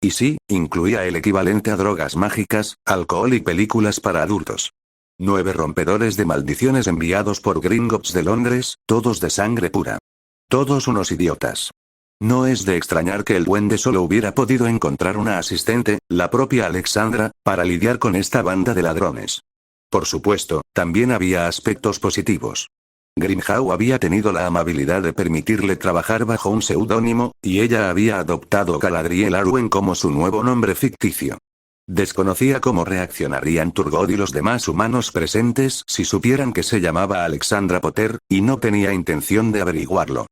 Y sí, incluía el equivalente a drogas mágicas, alcohol y películas para adultos. 9 rompedores de maldiciones enviados por Gringotts de Londres, todos de sangre pura. Todos unos idiotas. No es de extrañar que el duende solo hubiera podido encontrar una asistente, la propia Alexandra, para lidiar con esta banda de ladrones. Por supuesto, también había aspectos positivos. Grimhaw había tenido la amabilidad de permitirle trabajar bajo un seudónimo, y ella había adoptado Galadriel Arwen como su nuevo nombre ficticio. Desconocía cómo reaccionarían Turgot y los demás humanos presentes si supieran que se llamaba Alexandra Potter, y no tenía intención de averiguarlo.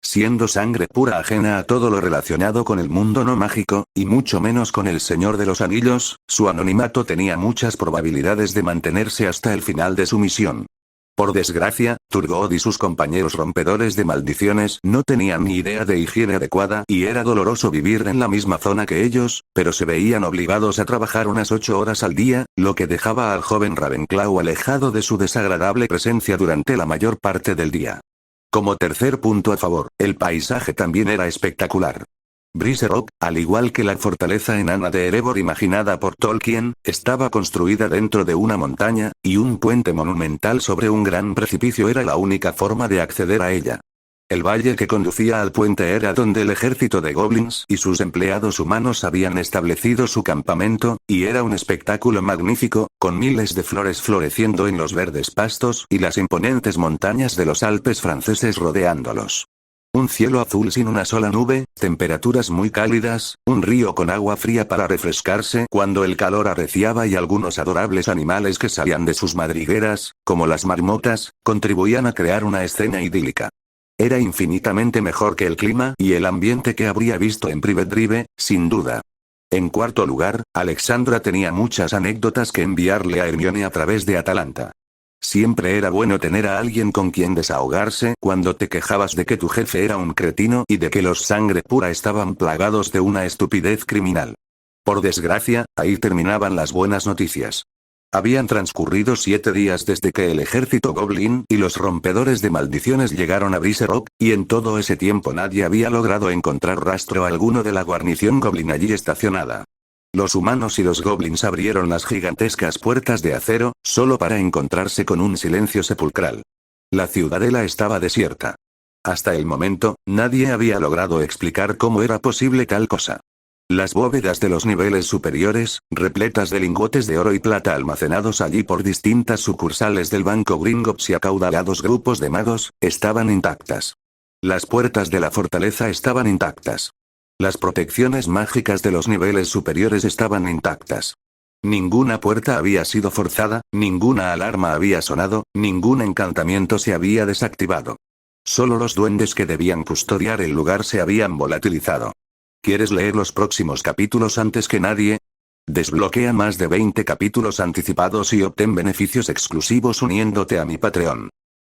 Siendo sangre pura ajena a todo lo relacionado con el mundo no mágico, y mucho menos con el Señor de los Anillos, su anonimato tenía muchas probabilidades de mantenerse hasta el final de su misión. Por desgracia, Turgot y sus compañeros rompedores de maldiciones no tenían ni idea de higiene adecuada y era doloroso vivir en la misma zona que ellos, pero se veían obligados a trabajar unas 8 horas al día, lo que dejaba al joven Ravenclaw alejado de su desagradable presencia durante la mayor parte del día. Como tercer punto a favor, el paisaje también era espectacular. Briser Rock, al igual que la fortaleza enana de Erebor imaginada por Tolkien, estaba construida dentro de una montaña, y un puente monumental sobre un gran precipicio era la única forma de acceder a ella. El valle que conducía al puente era donde el ejército de goblins y sus empleados humanos habían establecido su campamento, y era un espectáculo magnífico, con miles de flores floreciendo en los verdes pastos y las imponentes montañas de los Alpes franceses rodeándolos. Un cielo azul sin una sola nube, temperaturas muy cálidas, un río con agua fría para refrescarse cuando el calor arreciaba y algunos adorables animales que salían de sus madrigueras, como las marmotas, contribuían a crear una escena idílica. Era infinitamente mejor que el clima y el ambiente que habría visto en Private Drive, sin duda. En cuarto lugar, Alexandra tenía muchas anécdotas que enviarle a Hermione a través de Atalanta. Siempre era bueno tener a alguien con quien desahogarse cuando te quejabas de que tu jefe era un cretino y de que los sangre pura estaban plagados de una estupidez criminal. Por desgracia, ahí terminaban las buenas noticias. Habían transcurrido 7 días desde que el ejército Goblin y los rompedores de maldiciones llegaron a Briser Rock, y en todo ese tiempo nadie había logrado encontrar rastro alguno de la guarnición Goblin allí estacionada. Los humanos y los goblins abrieron las gigantescas puertas de acero, solo para encontrarse con un silencio sepulcral. La ciudadela estaba desierta. Hasta el momento, nadie había logrado explicar cómo era posible tal cosa. Las bóvedas de los niveles superiores, repletas de lingotes de oro y plata almacenados allí por distintas sucursales del Banco Gringotts y acaudalados grupos de magos, estaban intactas. Las puertas de la fortaleza estaban intactas. Las protecciones mágicas de los niveles superiores estaban intactas. Ninguna puerta había sido forzada, ninguna alarma había sonado, ningún encantamiento se había desactivado. Solo los duendes que debían custodiar el lugar se habían volatilizado. ¿Quieres leer los próximos capítulos antes que nadie? Desbloquea más de 20 capítulos anticipados y obtén beneficios exclusivos uniéndote a mi Patreon.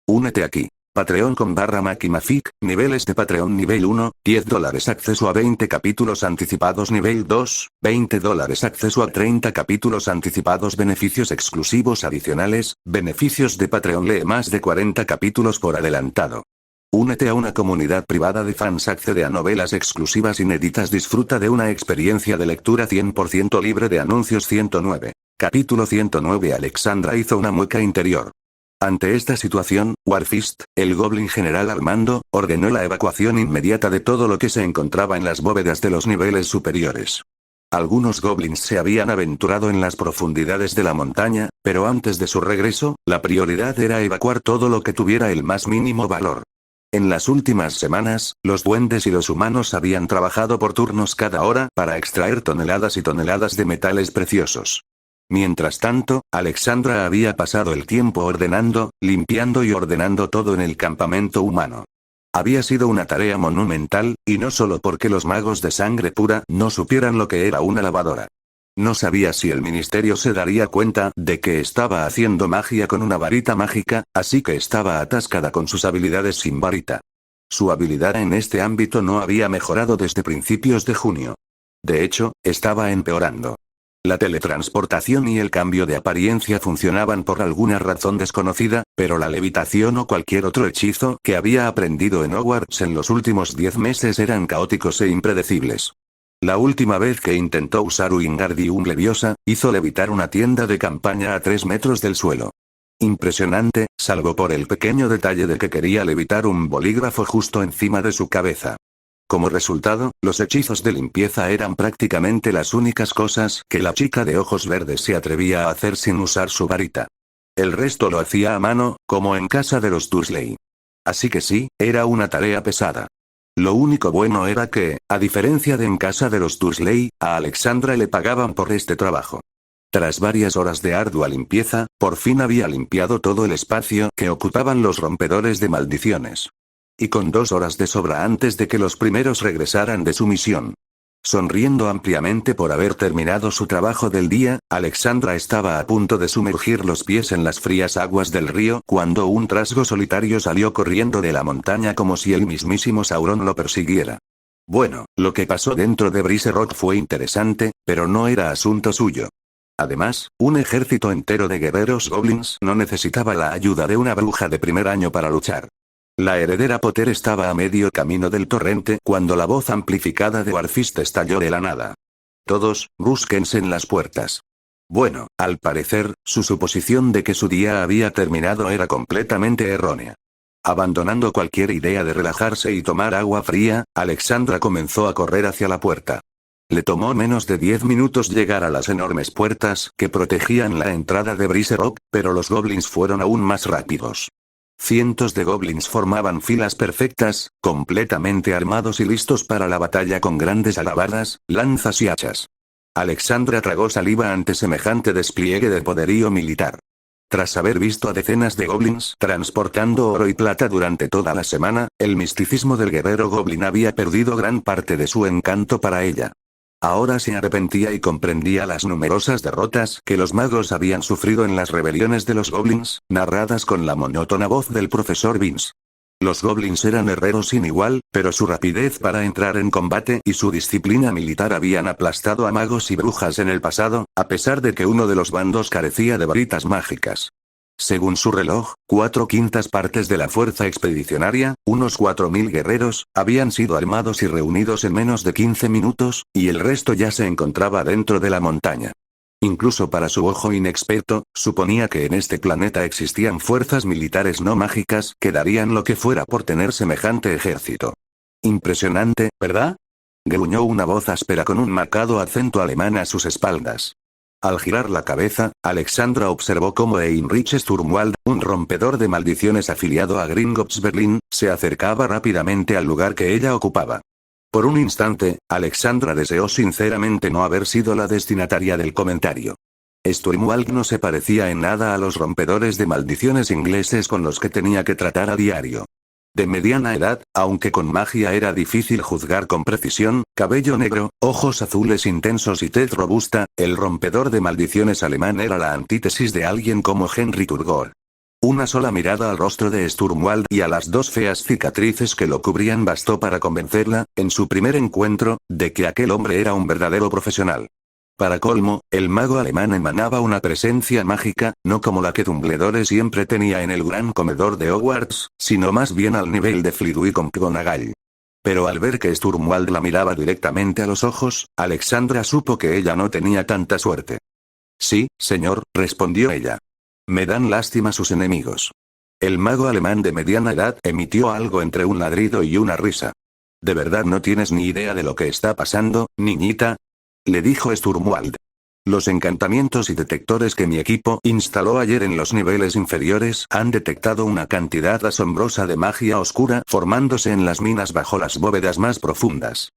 Únete aquí. Patreon.com/MakiMafic, niveles de Patreon nivel 1, $10 acceso a 20 capítulos anticipados nivel 2, $20 acceso a 30 capítulos anticipados beneficios exclusivos adicionales, beneficios de Patreon lee más de 40 capítulos por adelantado. Únete a una comunidad privada de fans, accede a novelas exclusivas inéditas, disfruta de una experiencia de lectura 100% libre de anuncios 109. Capítulo 109 Alexandra hizo una mueca interior. Ante esta situación, Warfist, el Goblin General Armando, ordenó la evacuación inmediata de todo lo que se encontraba en las bóvedas de los niveles superiores. Algunos goblins se habían aventurado en las profundidades de la montaña, pero antes de su regreso, la prioridad era evacuar todo lo que tuviera el más mínimo valor. En las últimas semanas, los duendes y los humanos habían trabajado por turnos cada hora para extraer toneladas y toneladas de metales preciosos. Mientras tanto, Alexandra había pasado el tiempo ordenando, limpiando y ordenando todo en el campamento humano. Había sido una tarea monumental, y no solo porque los magos de sangre pura no supieran lo que era una lavadora. No sabía si el ministerio se daría cuenta de que estaba haciendo magia con una varita mágica, así que estaba atascada con sus habilidades sin varita. Su habilidad en este ámbito no había mejorado desde principios de junio. De hecho, estaba empeorando. La teletransportación y el cambio de apariencia funcionaban por alguna razón desconocida, pero la levitación o cualquier otro hechizo que había aprendido en Hogwarts en los últimos 10 meses eran caóticos e impredecibles. La última vez que intentó usar Wingardium Leviosa, hizo levitar una tienda de campaña a 3 metros del suelo. Impresionante, salvo por el pequeño detalle de que quería levitar un bolígrafo justo encima de su cabeza. Como resultado, los hechizos de limpieza eran prácticamente las únicas cosas que la chica de ojos verdes se atrevía a hacer sin usar su varita. El resto lo hacía a mano, como en casa de los Dursley. Así que sí, era una tarea pesada. Lo único bueno era que, a diferencia de en casa de los Dursley, a Alexandra le pagaban por este trabajo. Tras varias horas de ardua limpieza, por fin había limpiado todo el espacio que ocupaban los rompedores de maldiciones. Y con 2 horas de sobra antes de que los primeros regresaran de su misión. Sonriendo ampliamente por haber terminado su trabajo del día, Alexandra estaba a punto de sumergir los pies en las frías aguas del río cuando un trasgo solitario salió corriendo de la montaña como si el mismísimo Sauron lo persiguiera. Bueno, lo que pasó dentro de Breeze Rock fue interesante, pero no era asunto suyo. Además, un ejército entero de guerreros goblins no necesitaba la ayuda de una bruja de primer año para luchar. La heredera Potter estaba a medio camino del torrente cuando la voz amplificada de Warfist estalló de la nada. Todos, búsquense en las puertas. Bueno, al parecer, su suposición de que su día había terminado era completamente errónea. Abandonando cualquier idea de relajarse y tomar agua fría, Alexandra comenzó a correr hacia la puerta. Le tomó menos de 10 minutos llegar a las enormes puertas que protegían la entrada de Breeze Rock, pero los goblins fueron aún más rápidos. Cientos de goblins formaban filas perfectas, completamente armados y listos para la batalla con grandes alabardas, lanzas y hachas. Alexandra tragó saliva ante semejante despliegue de poderío militar. Tras haber visto a decenas de goblins transportando oro y plata durante toda la semana, el misticismo del guerrero goblin había perdido gran parte de su encanto para ella. Ahora se arrepentía y comprendía las numerosas derrotas que los magos habían sufrido en las rebeliones de los goblins, narradas con la monótona voz del profesor Vince. Los goblins eran herreros sin igual, pero su rapidez para entrar en combate y su disciplina militar habían aplastado a magos y brujas en el pasado, a pesar de que uno de los bandos carecía de varitas mágicas. Según su reloj, 4/5 partes de la fuerza expedicionaria, unos 4000 guerreros, habían sido armados y reunidos en menos de 15 minutos, y el resto ya se encontraba dentro de la montaña. Incluso para su ojo inexperto, suponía que en este planeta existían fuerzas militares no mágicas que darían lo que fuera por tener semejante ejército. Impresionante, ¿verdad? Gruñó una voz áspera con un marcado acento alemán a sus espaldas. Al girar la cabeza, Alexandra observó cómo Heinrich Sturmwald, un rompedor de maldiciones afiliado a Gringotts Berlin, se acercaba rápidamente al lugar que ella ocupaba. Por un instante, Alexandra deseó sinceramente no haber sido la destinataria del comentario. Sturmwald no se parecía en nada a los rompedores de maldiciones ingleses con los que tenía que tratar a diario. De mediana edad, aunque con magia era difícil juzgar con precisión, cabello negro, ojos azules intensos y tez robusta, el rompedor de maldiciones alemán era la antítesis de alguien como Henry Turgot. Una sola mirada al rostro de Sturmwald y a las 2 feas cicatrices que lo cubrían bastó para convencerla, en su primer encuentro, de que aquel hombre era un verdadero profesional. Para colmo, el mago alemán emanaba una presencia mágica, no como la que Dumbledore siempre tenía en el gran comedor de Hogwarts, sino más bien al nivel de Flitwick McGonagall. Pero al ver que Sturmwald la miraba directamente a los ojos, Alexandra supo que ella no tenía tanta suerte. Sí, señor, respondió ella. Me dan lástima sus enemigos. El mago alemán de mediana edad emitió algo entre un ladrido y una risa. ¿De verdad no tienes ni idea de lo que está pasando, niñita?, le dijo Sturmwald. Los encantamientos y detectores que mi equipo instaló ayer en los niveles inferiores han detectado una cantidad asombrosa de magia oscura formándose en las minas bajo las bóvedas más profundas.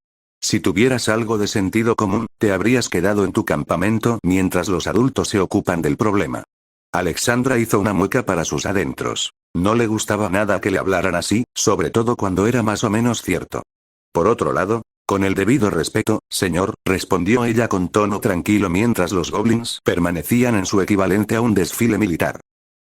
Si tuvieras algo de sentido común, te habrías quedado en tu campamento mientras los adultos se ocupan del problema. Alexandra hizo una mueca para sus adentros. No le gustaba nada que le hablaran así, sobre todo cuando era más o menos cierto. Por otro lado, con el debido respeto, señor, respondió ella con tono tranquilo mientras los goblins permanecían en su equivalente a un desfile militar.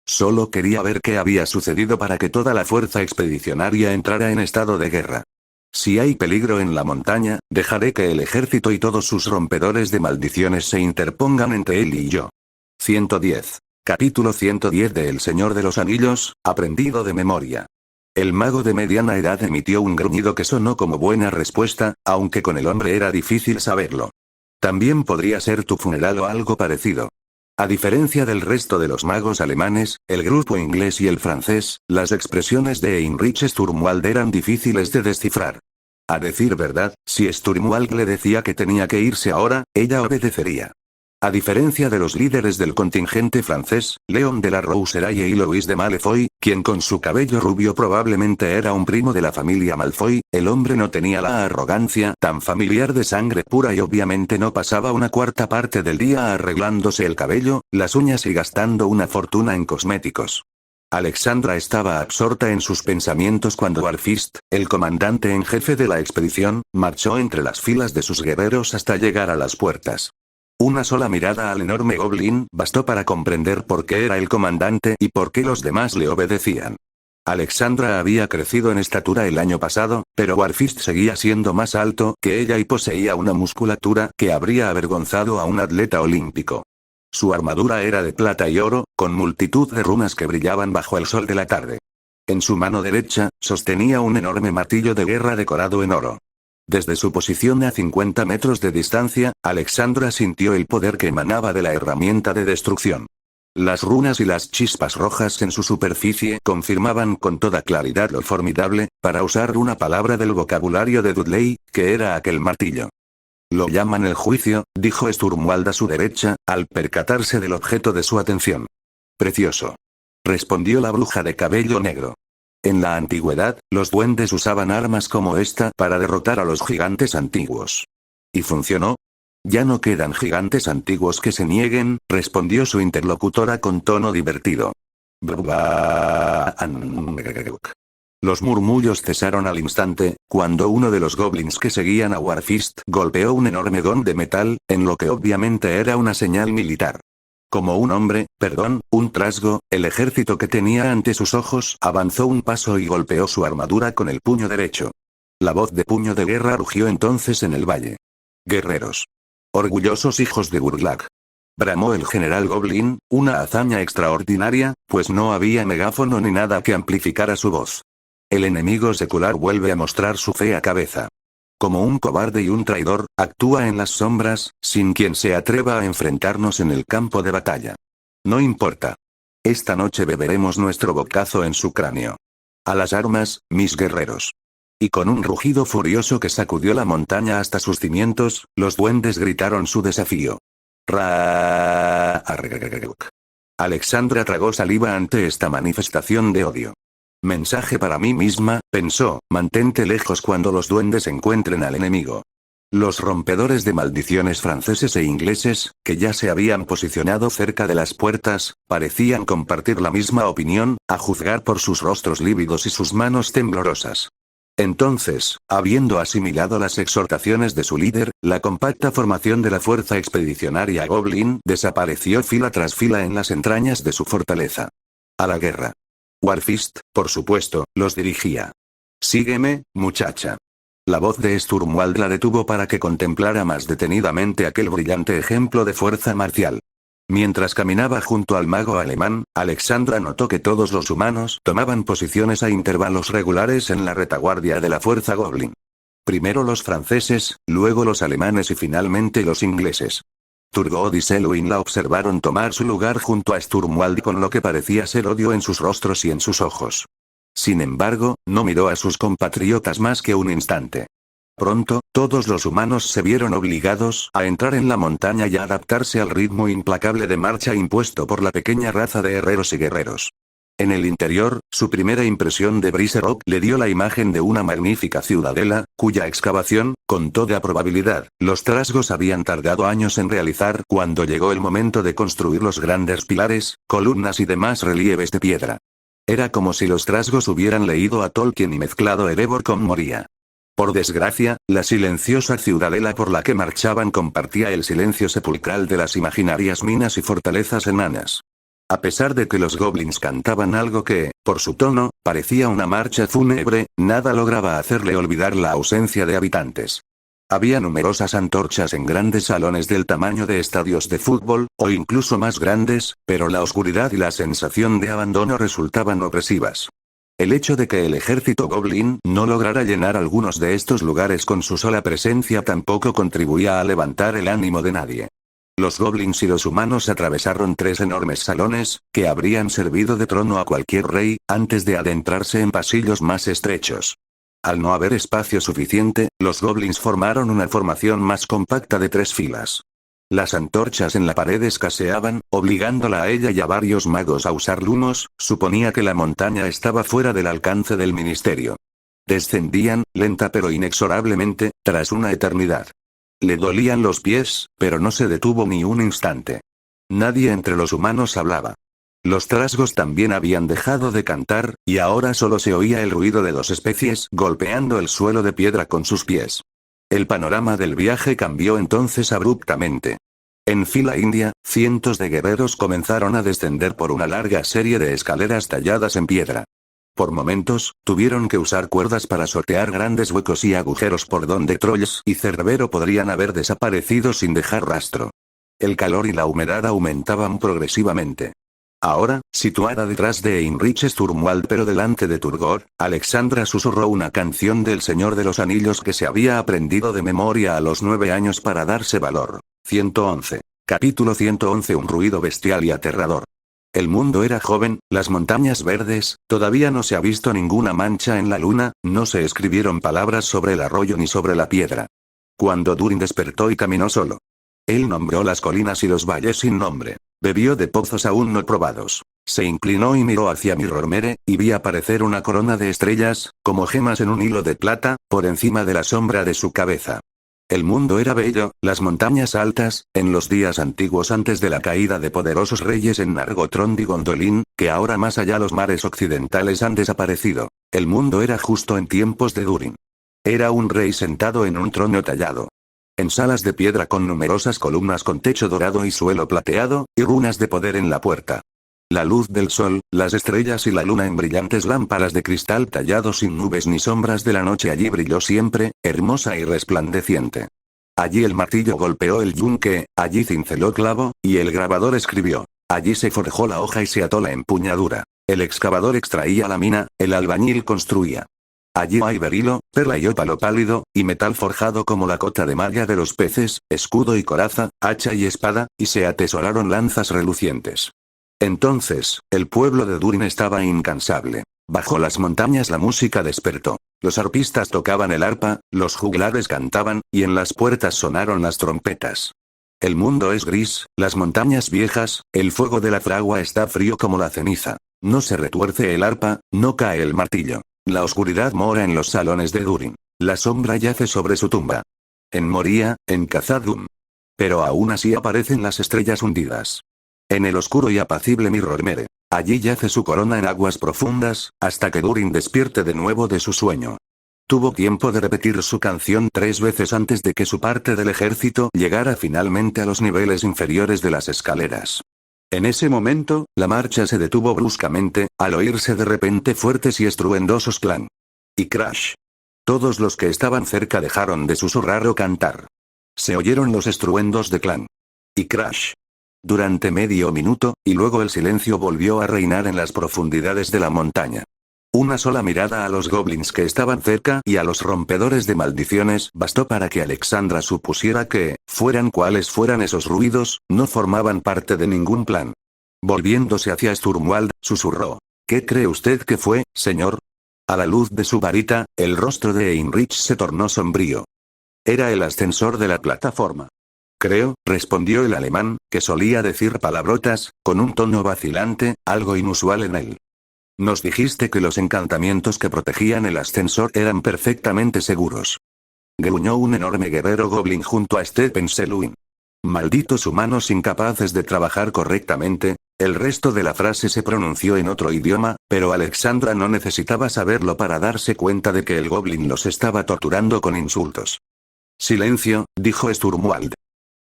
Solo quería ver qué había sucedido para que toda la fuerza expedicionaria entrara en estado de guerra. Si hay peligro en la montaña, dejaré que el ejército y todos sus rompedores de maldiciones se interpongan entre él y yo. 110. Capítulo 110 de El Señor de los Anillos, aprendido de memoria. El mago de mediana edad emitió un gruñido que sonó como buena respuesta, aunque con el hombre era difícil saberlo. También podría ser tu funeral o algo parecido. A diferencia del resto de los magos alemanes, el grupo inglés y el francés, las expresiones de Heinrich Sturmwald eran difíciles de descifrar. A decir verdad, si Sturmwald le decía que tenía que irse ahora, ella obedecería. A diferencia de los líderes del contingente francés, Leon de la Rouseraye y Louis de Malfoy, quien con su cabello rubio probablemente era un primo de la familia Malfoy, el hombre no tenía la arrogancia tan familiar de sangre pura y obviamente no pasaba una cuarta parte del día arreglándose el cabello, las uñas y gastando una fortuna en cosméticos. Alexandra estaba absorta en sus pensamientos cuando Warfist, el comandante en jefe de la expedición, marchó entre las filas de sus guerreros hasta llegar a las puertas. Una sola mirada al enorme goblin bastó para comprender por qué era el comandante y por qué los demás le obedecían. Alexandra había crecido en estatura el año pasado, pero Warfist seguía siendo más alto que ella y poseía una musculatura que habría avergonzado a un atleta olímpico. Su armadura era de plata y oro, con multitud de runas que brillaban bajo el sol de la tarde. En su mano derecha, sostenía un enorme martillo de guerra decorado en oro. Desde su posición a 50 metros de distancia, Alexandra sintió el poder que emanaba de la herramienta de destrucción. Las runas y las chispas rojas en su superficie confirmaban con toda claridad lo formidable, para usar una palabra del vocabulario de Dudley, que era aquel martillo. Lo llaman el juicio, dijo Sturmwald a su derecha, al percatarse del objeto de su atención. Precioso. Respondió la bruja de cabello negro. En la antigüedad, los duendes usaban armas como esta para derrotar a los gigantes antiguos. ¿Y funcionó? Ya no quedan gigantes antiguos que se nieguen, respondió su interlocutora con tono divertido. Los murmullos cesaron al instante, cuando uno de los goblins que seguían a Warfist golpeó un enorme gong de metal, en lo que obviamente era una señal militar. Como un trasgo, el ejército que tenía ante sus ojos avanzó un paso y golpeó su armadura con el puño derecho. La voz de puño de guerra rugió entonces en el valle. Guerreros. Orgullosos hijos de Burlak. Bramó el general Goblin, una hazaña extraordinaria, pues no había megáfono ni nada que amplificara su voz. El enemigo secular vuelve a mostrar su fea cabeza. Como un cobarde y un traidor, actúa en las sombras, sin quien se atreva a enfrentarnos en el campo de batalla. No importa. Esta noche beberemos nuestro bocazo en su cráneo. A las armas, mis guerreros. Y con un rugido furioso que sacudió la montaña hasta sus cimientos, los duendes gritaron su desafío. Alexandra tragó saliva ante esta manifestación de odio. Mensaje para mí misma, pensó, mantente lejos cuando los duendes encuentren al enemigo. Los rompedores de maldiciones franceses e ingleses, que ya se habían posicionado cerca de las puertas, parecían compartir la misma opinión, a juzgar por sus rostros lívidos y sus manos temblorosas. Entonces, habiendo asimilado las exhortaciones de su líder, la compacta formación de la fuerza expedicionaria Goblin desapareció fila tras fila en las entrañas de su fortaleza. A la guerra. Warfist, por supuesto, los dirigía. Sígueme, muchacha. La voz de Sturmwald la detuvo para que contemplara más detenidamente aquel brillante ejemplo de fuerza marcial. Mientras caminaba junto al mago alemán, Alexandra notó que todos los humanos tomaban posiciones a intervalos regulares en la retaguardia de la fuerza Goblin. Primero los franceses, luego los alemanes y finalmente los ingleses. Turgot y Selwyn la observaron tomar su lugar junto a Sturmwald con lo que parecía ser odio en sus rostros y en sus ojos. Sin embargo, no miró a sus compatriotas más que un instante. Pronto, todos los humanos se vieron obligados a entrar en la montaña y a adaptarse al ritmo implacable de marcha impuesto por la pequeña raza de herreros y guerreros. En el interior, su primera impresión de Brice Rock le dio la imagen de una magnífica ciudadela, cuya excavación, con toda probabilidad, los trasgos habían tardado años en realizar cuando llegó el momento de construir los grandes pilares, columnas y demás relieves de piedra. Era como si los trasgos hubieran leído a Tolkien y mezclado Erebor con Moria. Por desgracia, la silenciosa ciudadela por la que marchaban compartía el silencio sepulcral de las imaginarias minas y fortalezas enanas. A pesar de que los goblins cantaban algo que, por su tono, parecía una marcha fúnebre, nada lograba hacerle olvidar la ausencia de habitantes. Había numerosas antorchas en grandes salones del tamaño de estadios de fútbol, o incluso más grandes, pero la oscuridad y la sensación de abandono resultaban opresivas. El hecho de que el ejército goblin no lograra llenar algunos de estos lugares con su sola presencia tampoco contribuía a levantar el ánimo de nadie. Los goblins y los humanos atravesaron 3 enormes salones, que habrían servido de trono a cualquier rey, antes de adentrarse en pasillos más estrechos. Al no haber espacio suficiente, los goblins formaron una formación más compacta de 3 filas. Las antorchas en la pared escaseaban, obligándola a ella y a varios magos a usar lumos, suponía que la montaña estaba fuera del alcance del ministerio. Descendían, lenta pero inexorablemente, tras una eternidad. Le dolían los pies, pero no se detuvo ni un instante. Nadie entre los humanos hablaba. Los trasgos también habían dejado de cantar, y ahora solo se oía el ruido de dos especies golpeando el suelo de piedra con sus pies. El panorama del viaje cambió entonces abruptamente. En fila india, cientos de guerreros comenzaron a descender por una larga serie de escaleras talladas en piedra. Por momentos, tuvieron que usar cuerdas para sortear grandes huecos y agujeros por donde Trolls y Cerbero podrían haber desaparecido sin dejar rastro. El calor y la humedad aumentaban progresivamente. Ahora, situada detrás de Heinrich Sturmwald pero delante de Turgot, Alexandra susurró una canción del Señor de los Anillos que se había aprendido de memoria a los 9 años para darse valor. 111. Capítulo 111. Un ruido bestial y aterrador. El mundo era joven, las montañas verdes, todavía no se ha visto ninguna mancha en la luna, no se escribieron palabras sobre el arroyo ni sobre la piedra. Cuando Durin despertó y caminó solo. Él nombró las colinas y los valles sin nombre. Bebió de pozos aún no probados. Se inclinó y miró hacia Mirrormere, y vi aparecer una corona de estrellas, como gemas en un hilo de plata, por encima de la sombra de su cabeza. El mundo era bello, las montañas altas, en los días antiguos antes de la caída de poderosos reyes en Nargothrond y Gondolin, que ahora más allá los mares occidentales han desaparecido. El mundo era justo en tiempos de Durin. Era un rey sentado en un trono tallado en salas de piedra con numerosas columnas con techo dorado y suelo plateado, y runas de poder en la puerta. La luz del sol, las estrellas y la luna en brillantes lámparas de cristal tallado sin nubes ni sombras de la noche allí brilló siempre, hermosa y resplandeciente. Allí el martillo golpeó el yunque, allí cinceló clavo, y el grabador escribió. Allí se forjó la hoja y se ató la empuñadura. El excavador extraía la mina, el albañil construía. Allí hay berilo, perla y ópalo pálido, y metal forjado como la cota de malla de los peces, escudo y coraza, hacha y espada, y se atesoraron lanzas relucientes. Entonces, el pueblo de Durin estaba incansable. Bajo las montañas la música despertó. Los arpistas tocaban el arpa, los juglares cantaban, y en las puertas sonaron las trompetas. El mundo es gris, las montañas viejas, el fuego de la fragua está frío como la ceniza. No se retuerce el arpa, no cae el martillo. La oscuridad mora en los salones de Durin. La sombra yace sobre su tumba. En Moria, en Khazad-dûm. Pero aún así aparecen las estrellas hundidas. En el oscuro y apacible Mirrormere. Allí yace su corona en aguas profundas, hasta que Durin despierte de nuevo de su sueño. Tuvo tiempo de repetir su canción 3 veces antes de que su parte del ejército llegara finalmente a los niveles inferiores de las escaleras. En ese momento, la marcha se detuvo bruscamente, al oírse de repente fuertes y estruendosos clan. Y crash. Todos los que estaban cerca dejaron de susurrar o cantar. Se oyeron los estruendos de clan. Y crash. Durante medio minuto, y luego el silencio volvió a reinar en las profundidades de la montaña. Una sola mirada a los goblins que estaban cerca y a los rompedores de maldiciones bastó para que Alexandra supusiera que, fueran cuales fueran esos ruidos, no formaban parte de ningún plan. Volviéndose hacia Sturmwald, susurró. ¿Qué cree usted que fue, señor? A la luz de su varita, el rostro de Heinrich se tornó sombrío. Era el ascensor de la plataforma. Creo, respondió el alemán, que solía decir palabrotas, con un tono vacilante, algo inusual en él. Nos dijiste que los encantamientos que protegían el ascensor eran perfectamente seguros. Gruñó un enorme guerrero goblin junto a Stephen Selwyn. Malditos humanos incapaces de trabajar correctamente. El resto de la frase se pronunció en otro idioma, pero Alexandra no necesitaba saberlo para darse cuenta de que el goblin los estaba torturando con insultos. Silencio, dijo Sturmwald.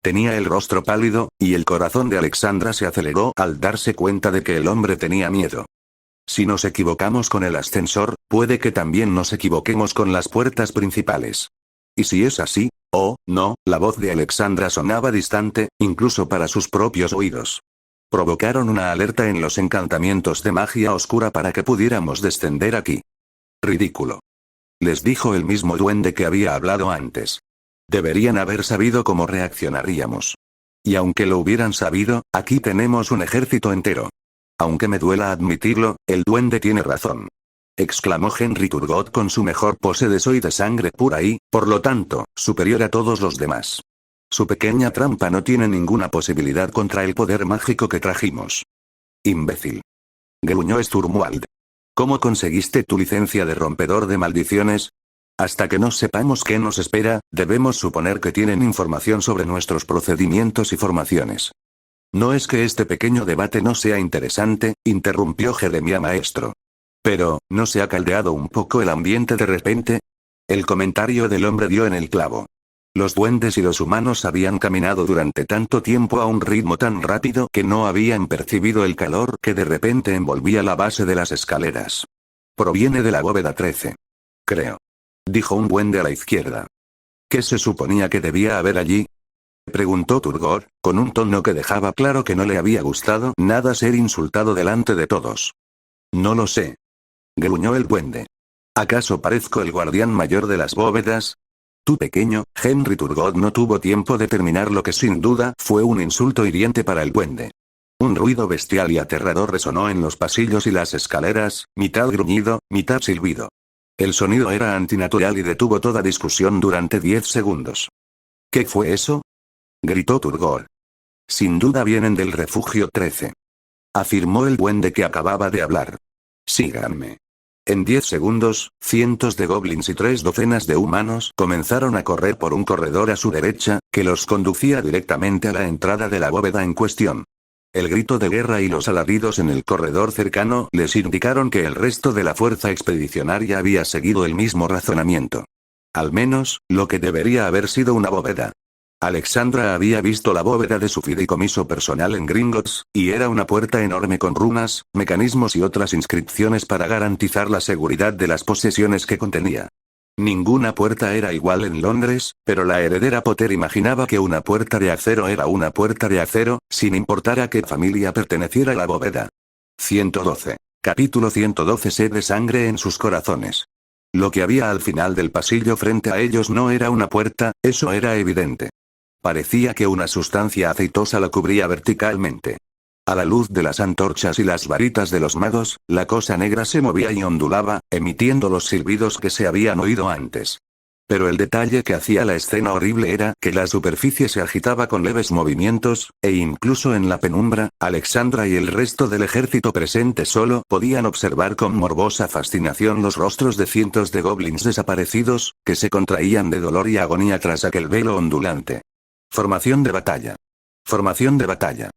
Tenía el rostro pálido, y el corazón de Alexandra se aceleró al darse cuenta de que el hombre tenía miedo. Si nos equivocamos con el ascensor, puede que también nos equivoquemos con las puertas principales. Y si es así, oh, no, la voz de Alexandra sonaba distante, incluso para sus propios oídos. Provocaron una alerta en los encantamientos de magia oscura para que pudiéramos descender aquí. Ridículo. Les dijo el mismo duende que había hablado antes. Deberían haber sabido cómo reaccionaríamos. Y aunque lo hubieran sabido, aquí tenemos un ejército entero. Aunque me duela admitirlo, el duende tiene razón. Exclamó Henry Turgot con su mejor pose de soy de sangre pura y, por lo tanto, superior a todos los demás. Su pequeña trampa no tiene ninguna posibilidad contra el poder mágico que trajimos. Imbécil. Gruñó Sturmwald. ¿Cómo conseguiste tu licencia de rompedor de maldiciones? Hasta que no sepamos qué nos espera, debemos suponer que tienen información sobre nuestros procedimientos y formaciones. No es que este pequeño debate no sea interesante, interrumpió Jeremia maestro. Pero, ¿no se ha caldeado un poco el ambiente de repente? El comentario del hombre dio en el clavo. Los duendes y los humanos habían caminado durante tanto tiempo a un ritmo tan rápido que no habían percibido el calor que de repente envolvía la base de las escaleras. Proviene de la bóveda 13. Creo. Dijo un duende a la izquierda. ¿Qué se suponía que debía haber allí? Preguntó Turgor, con un tono que dejaba claro que no le había gustado nada ser insultado delante de todos. No lo sé. Gruñó el duende. ¿Acaso parezco el guardián mayor de las bóvedas? Tú pequeño, Henry Turgot no tuvo tiempo de terminar lo que sin duda fue un insulto hiriente para el duende. Un ruido bestial y aterrador resonó en los pasillos y las escaleras, mitad gruñido, mitad silbido. El sonido era antinatural y detuvo toda discusión durante 10 segundos. ¿Qué fue eso? Gritó Turgot. Sin duda vienen del refugio 13. Afirmó el duende que acababa de hablar. Síganme. En 10 segundos, cientos de goblins y 3 docenas de humanos comenzaron a correr por un corredor a su derecha, que los conducía directamente a la entrada de la bóveda en cuestión. El grito de guerra y los alaridos en el corredor cercano les indicaron que el resto de la fuerza expedicionaria había seguido el mismo razonamiento. Al menos, lo que debería haber sido una bóveda. Alexandra había visto la bóveda de su fideicomiso personal en Gringotts, y era una puerta enorme con runas, mecanismos y otras inscripciones para garantizar la seguridad de las posesiones que contenía. Ninguna puerta era igual en Londres, pero la heredera Potter imaginaba que una puerta de acero era una puerta de acero, sin importar a qué familia perteneciera la bóveda. 112. Capítulo 112. Sed de sangre en sus corazones. Lo que había al final del pasillo frente a ellos no era una puerta, eso era evidente. Parecía que una sustancia aceitosa la cubría verticalmente. A la luz de las antorchas y las varitas de los magos, la cosa negra se movía y ondulaba, emitiendo los silbidos que se habían oído antes. Pero el detalle que hacía la escena horrible era que la superficie se agitaba con leves movimientos, e incluso en la penumbra, Alexandra y el resto del ejército presente solo podían observar con morbosa fascinación los rostros de cientos de goblins desaparecidos, que se contraían de dolor y agonía tras aquel velo ondulante. Formación de batalla. Formación de batalla.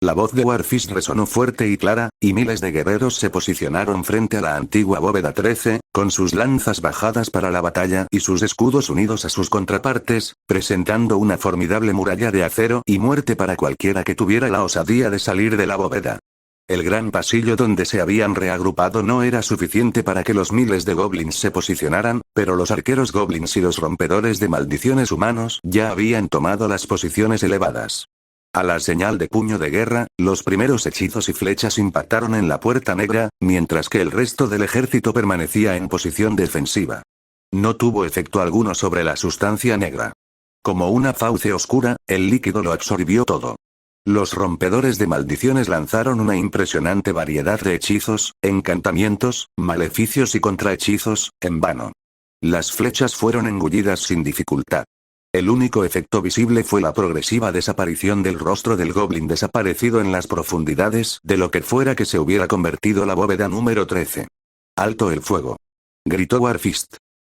La voz de Warfist resonó fuerte y clara, y miles de guerreros se posicionaron frente a la antigua bóveda 13, con sus lanzas bajadas para la batalla y sus escudos unidos a sus contrapartes, presentando una formidable muralla de acero y muerte para cualquiera que tuviera la osadía de salir de la bóveda. El gran pasillo donde se habían reagrupado no era suficiente para que los miles de goblins se posicionaran, pero los arqueros goblins y los rompedores de maldiciones humanos ya habían tomado las posiciones elevadas. A la señal de puño de guerra, los primeros hechizos y flechas impactaron en la puerta negra, mientras que el resto del ejército permanecía en posición defensiva. No tuvo efecto alguno sobre la sustancia negra. Como una fauce oscura, el líquido lo absorbió todo. Los rompedores de maldiciones lanzaron una impresionante variedad de hechizos, encantamientos, maleficios y contrahechizos, en vano. Las flechas fueron engullidas sin dificultad. El único efecto visible fue la progresiva desaparición del rostro del goblin desaparecido en las profundidades de lo que fuera que se hubiera convertido la bóveda número 13. ¡Alto el fuego! Gritó Warfist.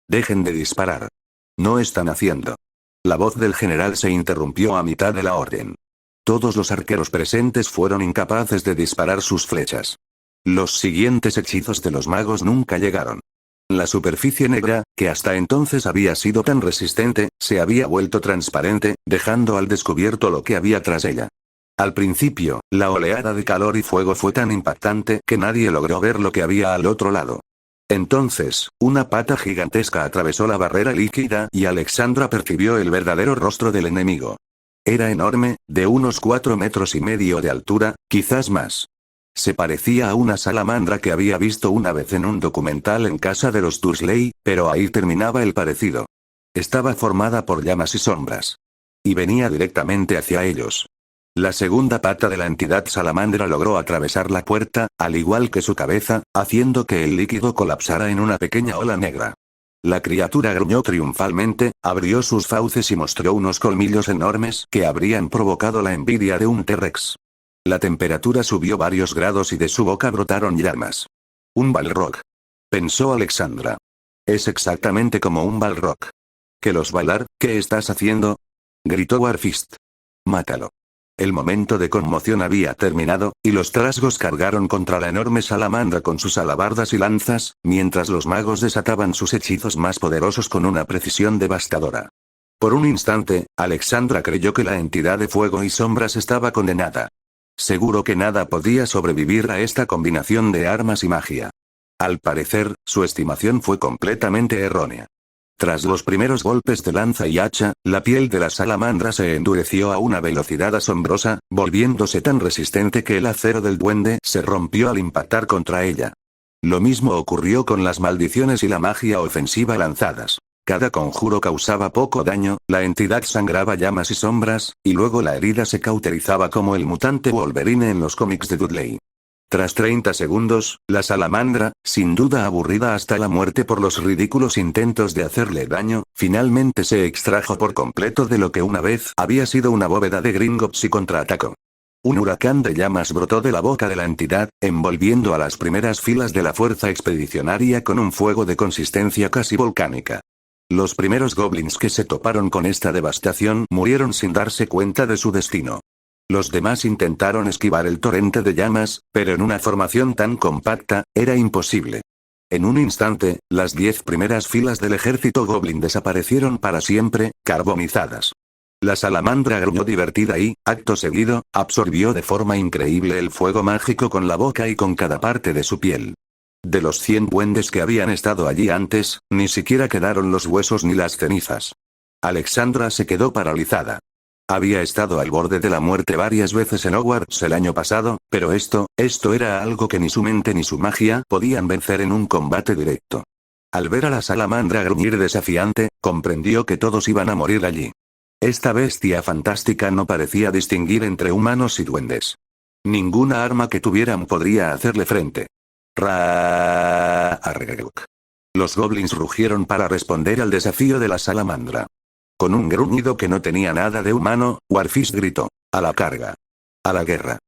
Dejen de disparar. No están haciendo. La voz del general se interrumpió a mitad de la orden. Todos los arqueros presentes fueron incapaces de disparar sus flechas. Los siguientes hechizos de los magos nunca llegaron. La superficie negra, que hasta entonces había sido tan resistente, se había vuelto transparente, dejando al descubierto lo que había tras ella. Al principio, la oleada de calor y fuego fue tan impactante que nadie logró ver lo que había al otro lado. Entonces, una pata gigantesca atravesó la barrera líquida y Alexandra percibió el verdadero rostro del enemigo. Era enorme, de unos 4,5 metros de altura, quizás más. Se parecía a una salamandra que había visto una vez en un documental en casa de los Dursley, pero ahí terminaba el parecido. Estaba formada por llamas y sombras. Y venía directamente hacia ellos. La segunda pata de la entidad salamandra logró atravesar la puerta, al igual que su cabeza, haciendo que el líquido colapsara en una pequeña ola negra. La criatura gruñó triunfalmente, abrió sus fauces y mostró unos colmillos enormes que habrían provocado la envidia de un T-Rex. La temperatura subió varios grados y de su boca brotaron llamas. Un Balrog. Pensó Alexandra. Es exactamente como un Balrog. ¿Que los Valar, qué estás haciendo? Gritó Warfist. Mátalo. El momento de conmoción había terminado, y los trasgos cargaron contra la enorme salamandra con sus alabardas y lanzas, mientras los magos desataban sus hechizos más poderosos con una precisión devastadora. Por un instante, Alexandra creyó que la entidad de fuego y sombras estaba condenada. Seguro que nada podía sobrevivir a esta combinación de armas y magia. Al parecer, su estimación fue completamente errónea. Tras los primeros golpes de lanza y hacha, la piel de la salamandra se endureció a una velocidad asombrosa, volviéndose tan resistente que el acero del duende se rompió al impactar contra ella. Lo mismo ocurrió con las maldiciones y la magia ofensiva lanzadas. Cada conjuro causaba poco daño, la entidad sangraba llamas y sombras, y luego la herida se cauterizaba como el mutante Wolverine en los cómics de Dudley. Tras 30 segundos, la salamandra, sin duda aburrida hasta la muerte por los ridículos intentos de hacerle daño, finalmente se extrajo por completo de lo que una vez había sido una bóveda de Gringotts y contraatacó. Un huracán de llamas brotó de la boca de la entidad, envolviendo a las primeras filas de la fuerza expedicionaria con un fuego de consistencia casi volcánica. Los primeros goblins que se toparon con esta devastación murieron sin darse cuenta de su destino. Los demás intentaron esquivar el torrente de llamas, pero en una formación tan compacta, era imposible. En un instante, las 10 primeras filas del ejército goblin desaparecieron para siempre, carbonizadas. La salamandra gruñó divertida y, acto seguido, absorbió de forma increíble el fuego mágico con la boca y con cada parte de su piel. De los 100 duendes que habían estado allí antes, ni siquiera quedaron los huesos ni las cenizas. Alexandra se quedó paralizada. Había estado al borde de la muerte varias veces en Hogwarts el año pasado, pero esto era algo que ni su mente ni su magia podían vencer en un combate directo. Al ver a la salamandra gruñir desafiante, comprendió que todos iban a morir allí. Esta bestia fantástica no parecía distinguir entre humanos y duendes. Ninguna arma que tuvieran podría hacerle frente. Los goblins rugieron para responder al desafío de la salamandra. Con un gruñido que no tenía nada de humano, Warfish gritó: «¡A la carga! ¡A la guerra!».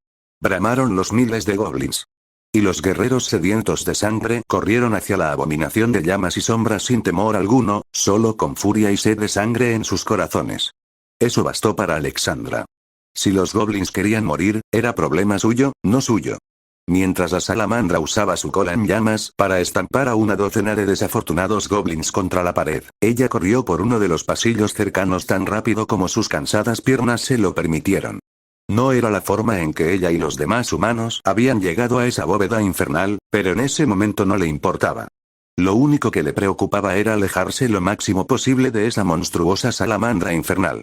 Bramaron los miles de goblins. Y los guerreros sedientos de sangre corrieron hacia la abominación de llamas y sombras sin temor alguno, solo con furia y sed de sangre en sus corazones. Eso bastó para Alexandra. Si los goblins querían morir, era problema suyo, no suyo. Mientras la salamandra usaba su cola en llamas para estampar a una docena de desafortunados goblins contra la pared, ella corrió por uno de los pasillos cercanos tan rápido como sus cansadas piernas se lo permitieron. No era la forma en que ella y los demás humanos habían llegado a esa bóveda infernal, pero en ese momento no le importaba. Lo único que le preocupaba era alejarse lo máximo posible de esa monstruosa salamandra infernal.